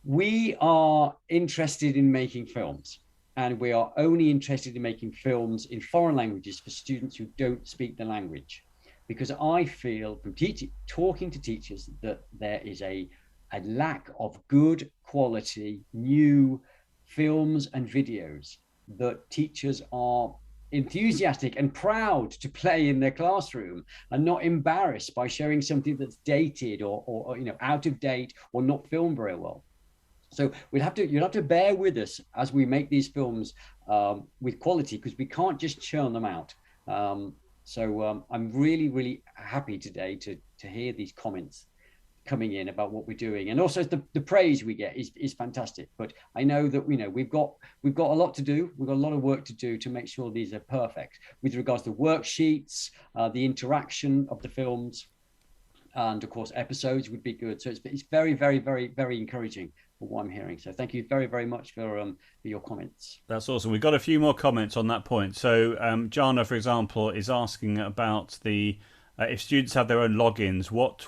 We are interested in making films, and we are only interested in making films in foreign languages for students who don't speak the language, because I feel from talking to teachers that there is a lack of good quality new films and videos that teachers are enthusiastic and proud to play in their classroom, and not embarrassed by showing something that's dated or out of date or not filmed very well. So you'll have to bear with us as we make these films with quality, because we can't just churn them out. So I'm really, really happy today to hear these comments coming in about what we're doing, and also the praise we get is fantastic. But I know that we've got a lot to do. We've got a lot of work to do to make sure these are perfect with regards to worksheets, the interaction of the films, and of course episodes would be good. So it's very, very, very, very encouraging for what I'm hearing. So thank you very, very much for your comments. That's awesome. We've got a few more comments on that point. So Jana, for example, is asking about the if students have their own logins, what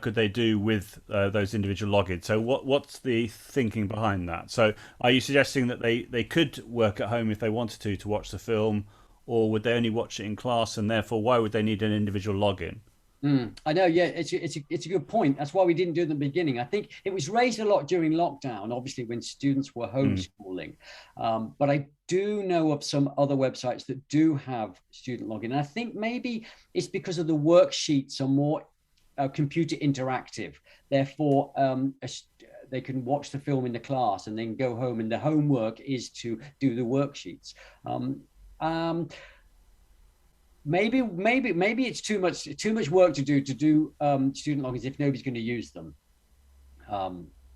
could they do with those individual logins? So what's the thinking behind that? So are you suggesting that they could work at home if they wanted to watch the film, or would they only watch it in class, and therefore why would they need an individual login? I know, yeah, it's a good point. That's why we didn't do it in the beginning. I think it was raised a lot during lockdown, obviously when students were homeschooling. But I do know of some other websites that do have student login. And I think maybe it's because of the worksheets are more computer interactive. Therefore, they can watch the film in the class and then go home, and the homework is to do the worksheets. Maybe it's too much work to do student logins if nobody's going to use them.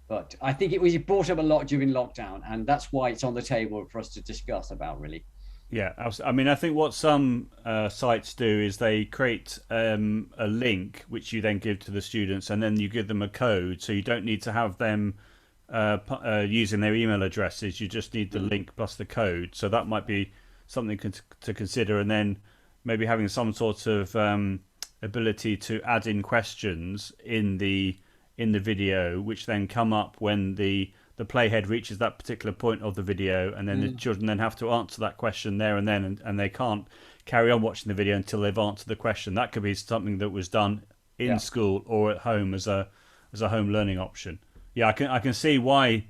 But I think it was brought up a lot during lockdown, and that's why it's on the table for us to discuss about, really. Yeah, I mean, I think what some sites do is they create a link which you then give to the students, and then you give them a code, so you don't need to have them using their email addresses. You just need the link plus the code. So that might be something to consider, and then maybe having some sort of ability to add in questions in the video, which then come up when the playhead reaches that particular point of the video, and then the children then have to answer that question there and then, and they can't carry on watching the video until they've answered the question. That could be something that was done in school or at home as a home learning option. Yeah, I can see why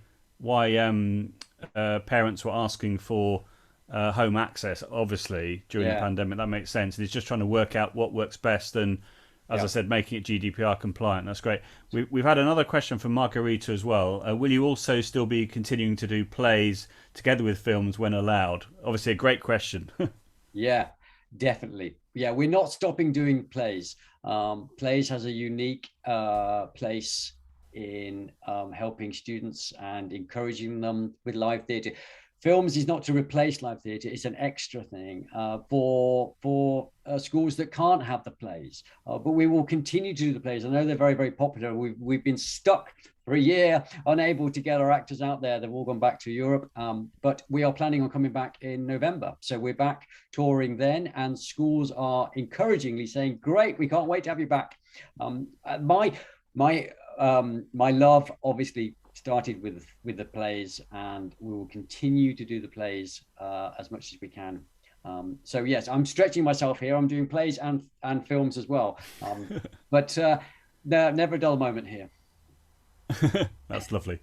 parents were asking for home access, obviously, during the pandemic. That makes sense. And it's just trying to work out what works best, and as I said, making it GDPR compliant. That's great. We've had another question from Margarita as well. Will you also still be continuing to do plays together with films when allowed? Obviously a great question. Yeah, definitely. Yeah, we're not stopping doing plays. Plays has a unique place in helping students and encouraging them with live theatre. Films is not to replace live theatre; it's an extra thing for schools that can't have the plays. But we will continue to do the plays. I know they're very, very popular. We've been stuck for a year, unable to get our actors out there. They've all gone back to Europe. But we are planning on coming back in November. So we're back touring then, and schools are encouragingly saying, "Great, we can't wait to have you back." My love, obviously, started with the plays, and we will continue to do the plays as much as we can. So yes, I'm stretching myself here. I'm doing plays and films as well, but never a dull moment here. That's lovely.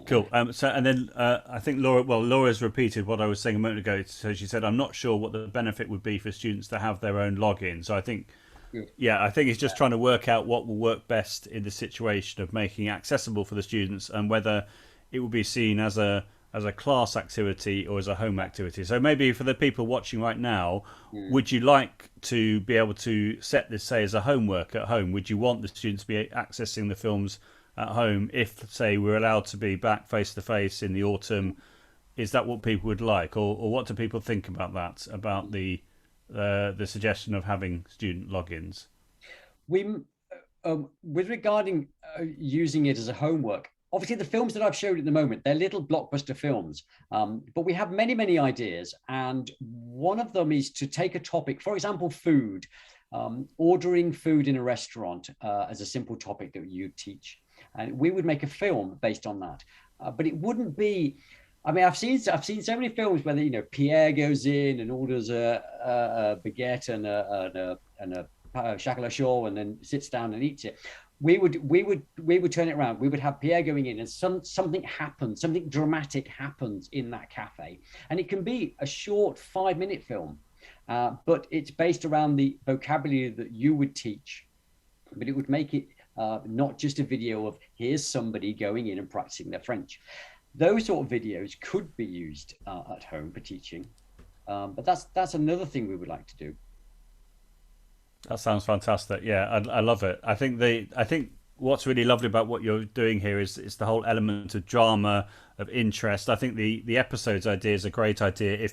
Cool. So, and then I think Laura's repeated what I was saying a moment ago. So she said, "I'm not sure what the benefit would be for students to have their own login." So I think, I think it's just trying to work out what will work best in the situation of making it accessible for the students, and whether it will be seen as a class activity or as a home activity. So maybe for the people watching right now, would you like to be able to set this, say, as a homework at home? Would you want the students to be accessing the films at home if, say, we're allowed to be back face to face in the autumn? Is that what people would like, or what do people think about that, about the suggestion of having student logins? With regarding using it as a homework, obviously the films that I've showed at the moment, they're little blockbuster films, but we have many ideas, and one of them is to take a topic, for example, food, ordering food in a restaurant as a simple topic that you teach, and we would make a film based on that. But it wouldn't be, I mean, I've seen so many films where Pierre goes in and orders a baguette and a chocolat chaud and then sits down and eats it. We would turn it around. We would have Pierre going in, and something happens, something dramatic happens in that cafe, and it can be a short 5-minute film, but it's based around the vocabulary that you would teach. But it would make it not just a video of here's somebody going in and practicing their French. Those sort of videos could be used at home for teaching, but that's another thing we would like to do. That sounds fantastic. Yeah, I love it. I think what's really lovely about what you're doing here is it's the whole element of drama, of interest. I think the episodes idea is a great idea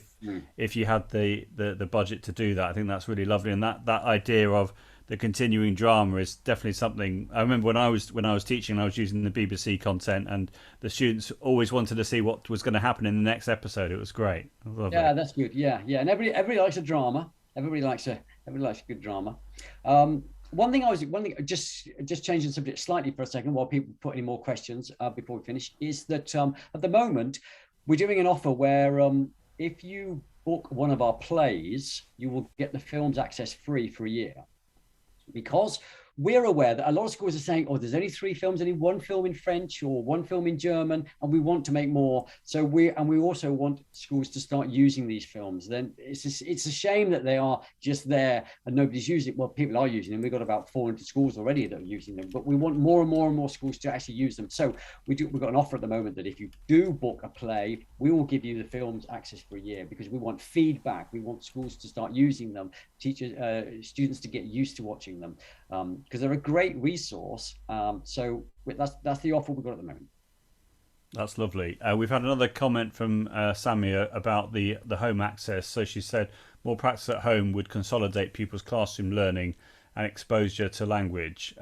if you had the budget to do that. I think that's really lovely, and that idea of the continuing drama is definitely something. I remember when I was teaching, I was using the BBC content, and the students always wanted to see what was going to happen in the next episode. It was great. Yeah, that's good. Yeah, and everybody likes a drama. Everybody likes a good drama. One thing, just changing the subject slightly for a second while people put any more questions before we finish, is that at the moment we're doing an offer where if you book one of our plays, you will get the film's access free for a year. Because we're aware that a lot of schools are saying, oh, there's only 3 films, only 1 film in French or 1 film in German, and we want to make more. So we also want schools to start using these films. Then it's a shame that they are just there and nobody's using it. Well, people are using them. We've got about 400 schools already that are using them, but we want more and more and more schools to actually use them. So we've got an offer at the moment that if you do book a play, we will give you the films access for a year, because we want feedback. We want schools to start using them, teachers, students to get used to watching them, because they're a great resource. So that's the offer we've got at the moment. That's lovely. We've had another comment from Samia about the home access. So she said more practice at home would consolidate pupils' classroom learning and exposure to language,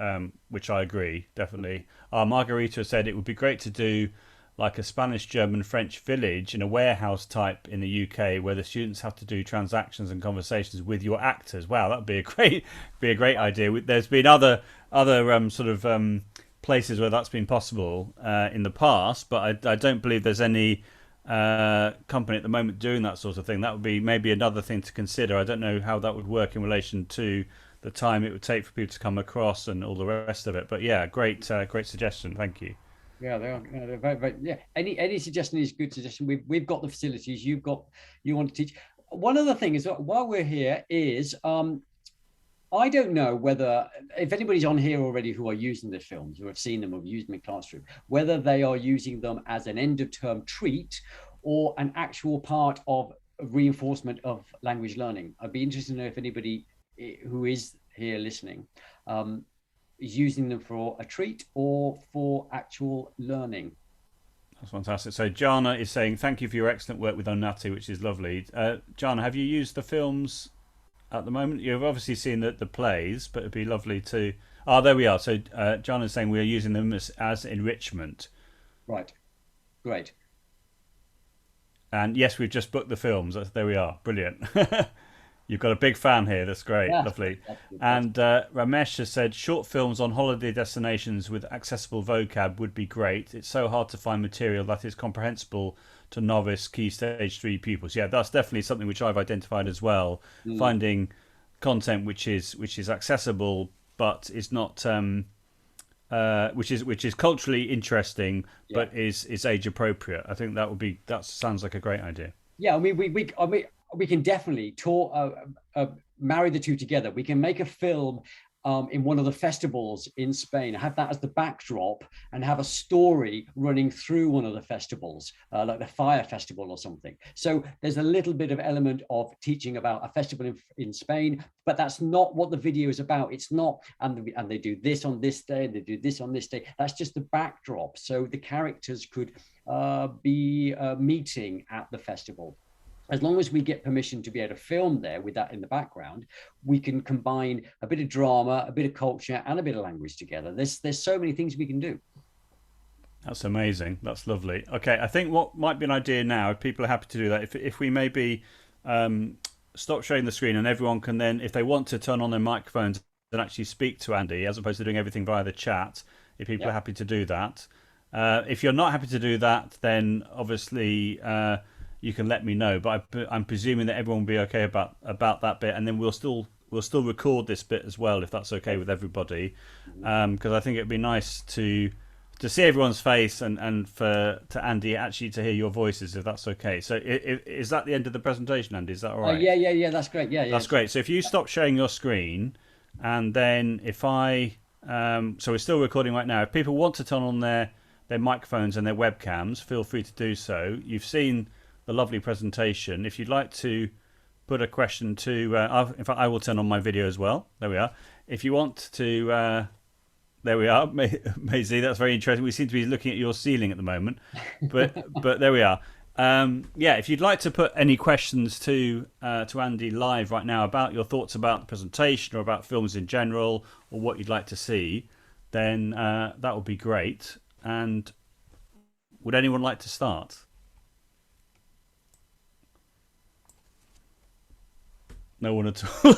which I agree, definitely. Margarita said it would be great to do like a Spanish, German, French village in a warehouse type in the UK, where the students have to do transactions and conversations with your actors. Wow, that'd be a great idea. There's been other places where that's been possible in the past, but I don't believe there's any company at the moment doing that sort of thing. That would be maybe another thing to consider. I don't know how that would work in relation to the time it would take for people to come across and all the rest of it. But yeah, great suggestion. Thank you. Yeah, they are. They're very. Yeah, any suggestion is a good suggestion. We've got the facilities. You want to teach. One other thing is, while we're here, is I don't know whether, if anybody's on here already who are using the films, who have seen them or used them in classroom, whether they are using them as an end of term treat or an actual part of reinforcement of language learning. I'd be interested to know if anybody who is here listening is using them for a treat or for actual learning. That's fantastic. So Jana is saying, thank you for your excellent work with Onatti, which is lovely. Jana, have you used the films at the moment? You've obviously seen the plays, but it'd be lovely to... Oh, there we are. So Jana is saying we are using them as enrichment. Right. Great. And yes, we've just booked the films. There we are. Brilliant. You've got a big fan here. That's great. Yeah, lovely. That's good. And Ramesh has said, short films on holiday destinations with accessible vocab would be great. It's so hard to find material that is comprehensible to novice Key Stage 3 pupils. Yeah, that's definitely something which I've identified as well. Finding content which is accessible but is not which is culturally interesting, but is age appropriate. I think that sounds like a great idea. Yeah, I mean we can definitely marry the two together. We can make a film in one of the festivals in Spain, have that as the backdrop, and have a story running through one of the festivals, like the Fire Festival or something. So there's a little bit of element of teaching about a festival in Spain, but that's not what the video is about. It's not, and they do this on this day, and they do this on this day. That's just the backdrop. So the characters could be meeting at the festival. As long as we get permission to be able to film there with that in the background, we can combine a bit of drama, a bit of culture, and a bit of language together. There's so many things we can do. That's amazing. That's lovely. Okay, I think what might be an idea now, if people are happy to do that, if we maybe stop sharing the screen and everyone can then, if they want to turn on their microphones and actually speak to Andy, as opposed to doing everything via the chat, if people are happy to do that. If you're not happy to do that, then obviously... you can let me know, but I'm presuming that everyone will be okay about that bit, and then we'll still record this bit as well, if that's okay with everybody, because I think it'd be nice to see everyone's face and to Andy actually to hear your voices, if that's okay. So is that the end of the presentation, Andy? Is that all right? Yeah, that's great. Yeah, that's great. So if you stop sharing your screen, and then if I so we're still recording right now. If people want to turn on their microphones and their webcams, feel free to do so. You've seen the lovely presentation. If you'd like to put a question to, in fact, I will turn on my video as well. There we are. If you want to, there we are, Maisie. That's very interesting. We seem to be looking at your ceiling at the moment, but there we are. Yeah, if you'd like to put any questions to Andy live right now about your thoughts about the presentation or about films in general, or what you'd like to see, then that would be great. And would anyone like to start? No one at all.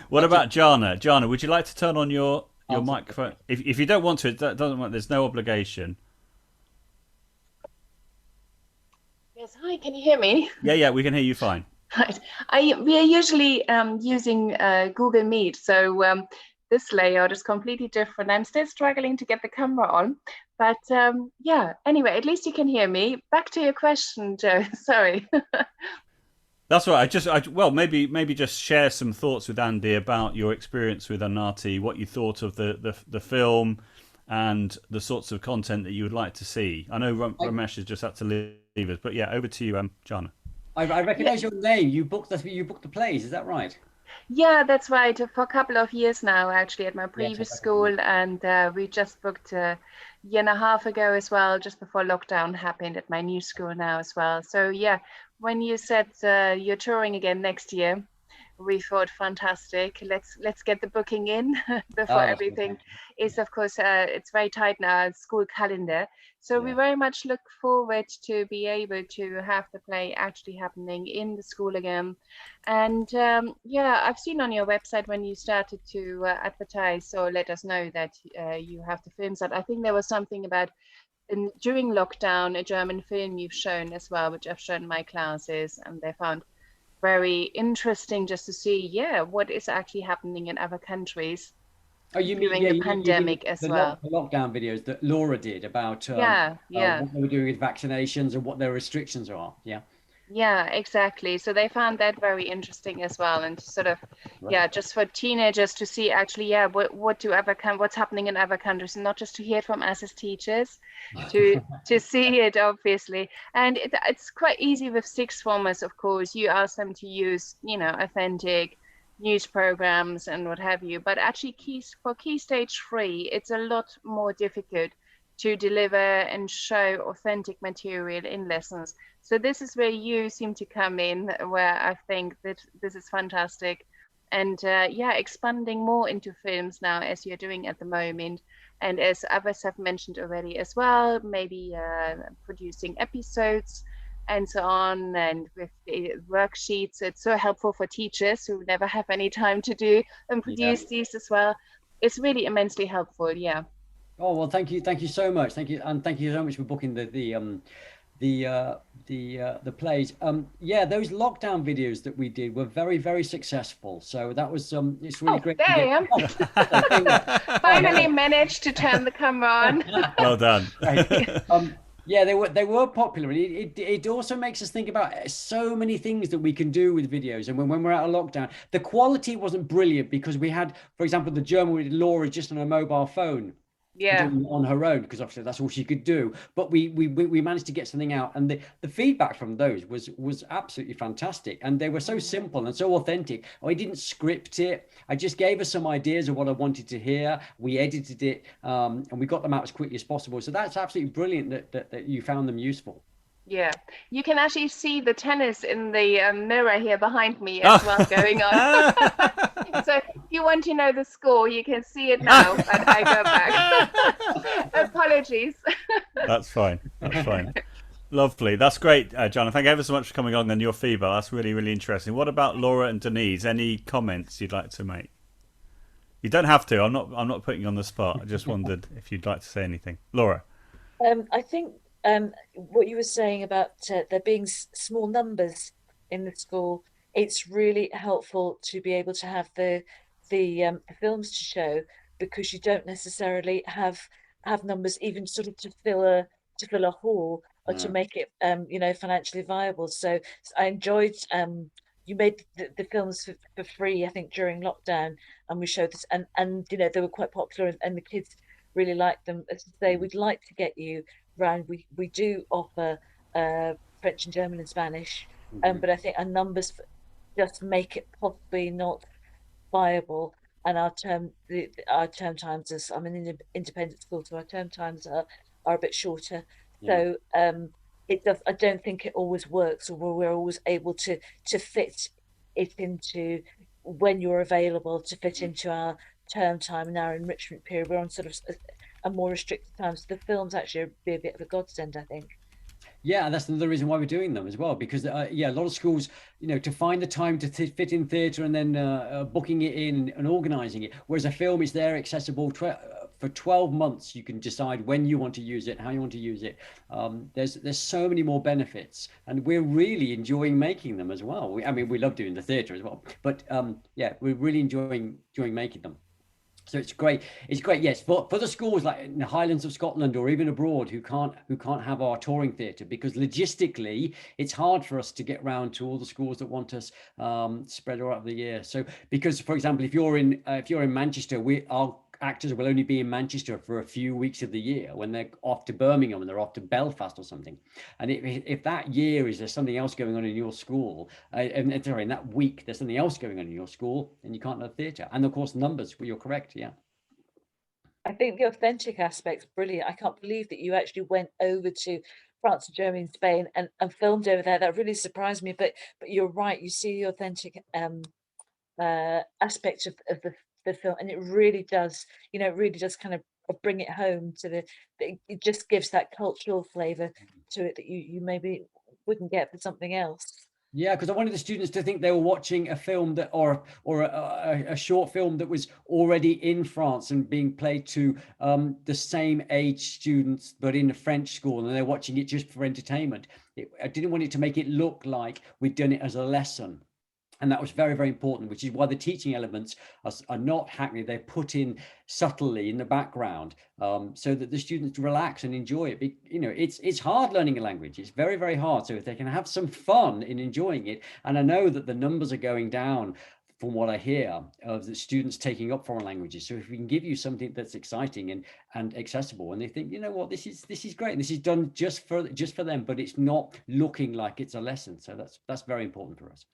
What about Jana? Jana, would you like to turn on your microphone? If you don't want to, that doesn't want. There's no obligation. Yes. Hi. Can you hear me? Yeah. We can hear you fine. Right. We are usually using Google Meet. So this layout is completely different. I'm still struggling to get the camera on, but yeah, anyway, at least you can hear me. Back to your question, Joe. Sorry. That's right. Well, maybe just share some thoughts with Andy about your experience with Onatti, what you thought of the film, and the sorts of content that you would like to see. I know Ramesh has just had to leave us, but yeah, over to you, Jana. I recognise your name. You booked the plays. Is that right? Yeah, that's right. For a couple of years now, actually, at my previous school, and we just booked a year and a half ago as well, just before lockdown happened at my new school now as well. So yeah, when you said you're touring again next year, we thought fantastic. Let's get the booking in before everything is, of course, it's very tight now, school calendar. So we very much look forward to be able to have the play actually happening in the school again. And yeah, I've seen on your website when you started to advertise or let us know that you have the films out. I think there was something about during lockdown, a German film you've shown as well, which I've shown my classes, and they found very interesting just to see, what is actually happening in other countries during the pandemic as well. The lockdown videos that Laura did about what they were doing with vaccinations and what their restrictions are. Yeah, exactly. So they found that very interesting as well, and sort of, just for teenagers to see actually, what's happening in other countries, and not just to hear it from us as teachers, to see it obviously. And it's quite easy with sixth formers, of course. You ask them to use, authentic news programs and what have you, but actually for Key Stage 3, it's a lot more difficult to deliver and show authentic material in lessons. So this is where you seem to come in, where I think that this is fantastic. And expanding more into films now, as you're doing at the moment. And as others have mentioned already as well, maybe producing episodes and so on. And with the worksheets, it's so helpful for teachers who never have any time to do and produce these as well. It's really immensely helpful, Oh, well, thank you so much. Thank you, and thank you so much for booking the plays. Those lockdown videos that we did were very, very successful. So that was it's really great. Damn. Finally managed to turn the camera on. Well done. They were popular. It also makes us think about so many things that we can do with videos. And when we're out of lockdown, the quality wasn't brilliant because we had, for example, the German with Laura just on a mobile phone. On her own, because obviously that's all she could do, but we managed to get something out, and the feedback from those was absolutely fantastic, and they were so simple and so authentic. I didn't script it. I just gave her some ideas of what I wanted to hear. We edited it, and we got them out as quickly as possible. So that's absolutely brilliant that you found them useful. Yeah, you can actually see the tennis in the mirror here behind me as well going on. So if you want to know the score, you can see it now, but I go back. Apologies. That's fine. Lovely. That's great, John. Thank you ever so much for coming on and your feedback. That's really, really interesting. What about Laura and Denise? Any comments you'd like to make? You don't have to. I'm not putting you on the spot. I just wondered if you'd like to say anything. Laura. I think what you were saying about there being small numbers in the school, it's really helpful to be able to have the films to show, because you don't necessarily have numbers even sort of to fill a hall or to make it financially viable. So I enjoyed you made the films for free, I think, during lockdown, and we showed this, and they were quite popular, and the kids really liked them. As I say, we'd like to get you round. We do offer French and German and Spanish, but I think our numbers just make it possibly not viable. And our term times, is I'm in an independent school, so our term times are a bit shorter. So it does. I don't think it always works, or we're always able to fit it into when you're available, to fit into our term time and our enrichment period. We're on sort of a more restricted time, so the films actually be a bit of a godsend, I think. Yeah, and that's another reason why we're doing them as well, because a lot of schools, to find the time to fit in theatre and then booking it in and organising it, whereas a film is there accessible for 12 months. You can decide when you want to use it, how you want to use it. There's so many more benefits, and we're really enjoying making them as well. We love doing the theatre as well, but we're really enjoying making them. So it's great. It's great, yes, for the schools like in the Highlands of Scotland or even abroad who can't have our touring theatre, because logistically it's hard for us to get round to all the schools that want us spread out of the year. So because, for example, if you're in Manchester, our actors will only be in Manchester for a few weeks of the year when they're off to Birmingham and they're off to Belfast or something. And if that year is there's something else going on in your school, sorry, in that week there's something else going on in your school, then you can't have theatre. And of course, numbers. Well, you're correct. Yeah. I think the authentic aspect's brilliant. I can't believe that you actually went over to France and Germany and Spain and filmed over there. That really surprised me. But you're right. You see the authentic aspect of the film, and it really does. It really does kind of bring it home to it just gives that cultural flavour to it that you maybe wouldn't get for something else. Yeah, because I wanted the students to think they were watching a film that, or a short film that was already in France and being played to the same age students, but in a French school, and they're watching it just for entertainment. I didn't want it to make it look like we'd done it as a lesson. And that was very, very important, which is why the teaching elements are not hackneyed. They're put in subtly in the background so that the students relax and enjoy it. It's hard learning a language. It's very, very hard. So if they can have some fun in enjoying it, and I know that the numbers are going down from what I hear of the students taking up foreign languages. So if we can give you something that's exciting and accessible, and they think, you know what, this is great. This is done just for them, but it's not looking like it's a lesson. So that's very important for us.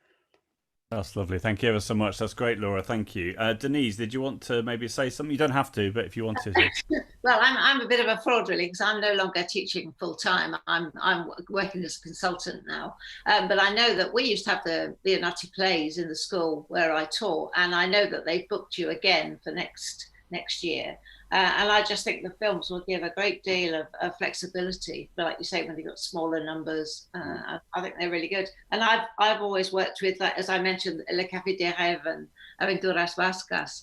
That's lovely. Thank you ever so much. That's great, Laura. Thank you. Denise, did you want to maybe say something? You don't have to, but if you wanted to. Well, I'm a bit of a fraud, really, because I'm no longer teaching full time. I'm working as a consultant now. But I know that we used to have the Onatti plays in the school where I taught, and I know that they've booked you again for next year. And I just think the films will give a great deal of flexibility. But like you say, when they've got smaller numbers, I think they're really good. And I've always worked with, as I mentioned, Le Café des Rêves and Aventuras Vascas,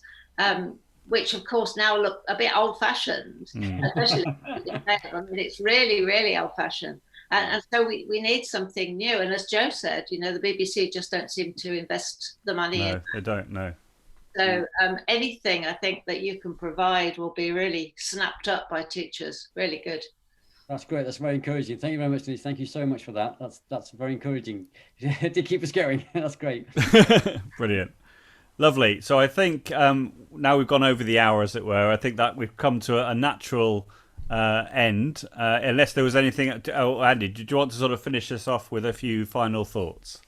which of course now look a bit old-fashioned, especially I mean, it's really, really old-fashioned. And so we need something new. And as Joe said, the BBC just don't seem to invest the money in. No, they don't, no. So anything I think that you can provide will be really snapped up by teachers. Really good. That's great. That's very encouraging. Thank you very much, Denise. Thank you so much for that. That's very encouraging to keep us going. That's great. Brilliant. Lovely. So I think now we've gone over the hour, as it were. I think that we've come to a natural end. Unless there was anything. Oh, Andy, did you want to sort of finish this off with a few final thoughts?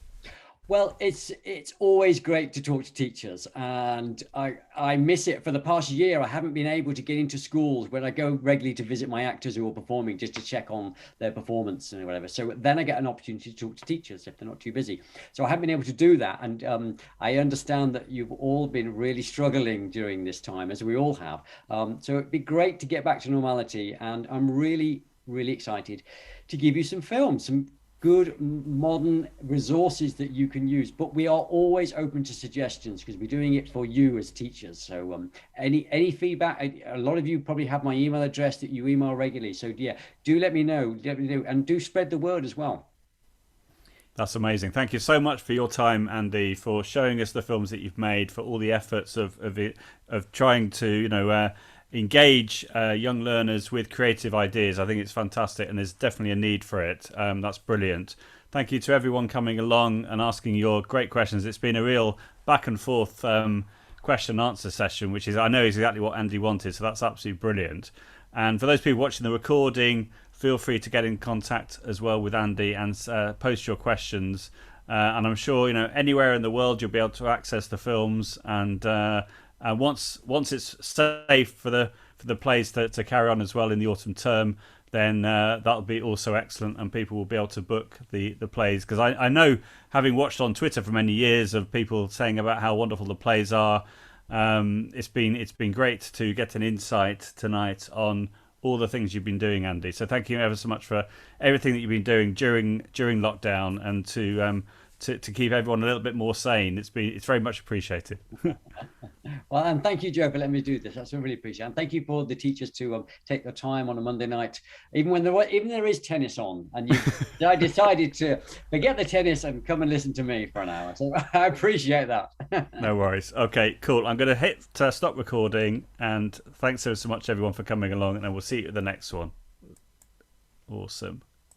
Well, it's always great to talk to teachers, and I miss it. For the past year, I haven't been able to get into schools when I go regularly to visit my actors who are performing, just to check on their performance and whatever. So then I get an opportunity to talk to teachers if they're not too busy. So I haven't been able to do that, and I understand that you've all been really struggling during this time, as we all have. So it'd be great to get back to normality, and I'm really, really excited to give you some films, some good modern resources that you can use, but we are always open to suggestions because we're doing it for you as teachers. So any feedback, a lot of you probably have my email address that you email regularly, so yeah, do let me know, and do spread the word as well. That's amazing. Thank you so much for your time, Andy, for showing us the films that you've made, for all the efforts of trying to engage young learners with creative ideas. I think it's fantastic, and there's definitely a need for it. That's brilliant. Thank you to everyone coming along and asking your great questions. It's been a real back and forth question and answer session, which is, I know, exactly what Andy wanted, so that's absolutely brilliant. And for those people watching the recording, feel free to get in contact as well with Andy and post your questions. And I'm sure, anywhere in the world you'll be able to access the films, and once it's safe for the plays to carry on as well in the autumn term, then that'll be also excellent, and people will be able to book the plays. Because I know, having watched on Twitter for many years of people saying about how wonderful the plays are, it's been great to get an insight tonight on all the things you've been doing, Andy. So thank you ever so much for everything that you've been doing during lockdown, and to keep everyone a little bit more sane. It's very much appreciated. Well, and thank you, Joe, for letting me do this. That's really appreciated. And thank you for the teachers to take the time on a Monday night, even there is tennis on, and I decided to forget the tennis and come and listen to me for an hour. So I appreciate that. No worries. Okay, cool. I'm going to hit stop recording, and thanks so much everyone for coming along, and we'll see you at the next one. Awesome.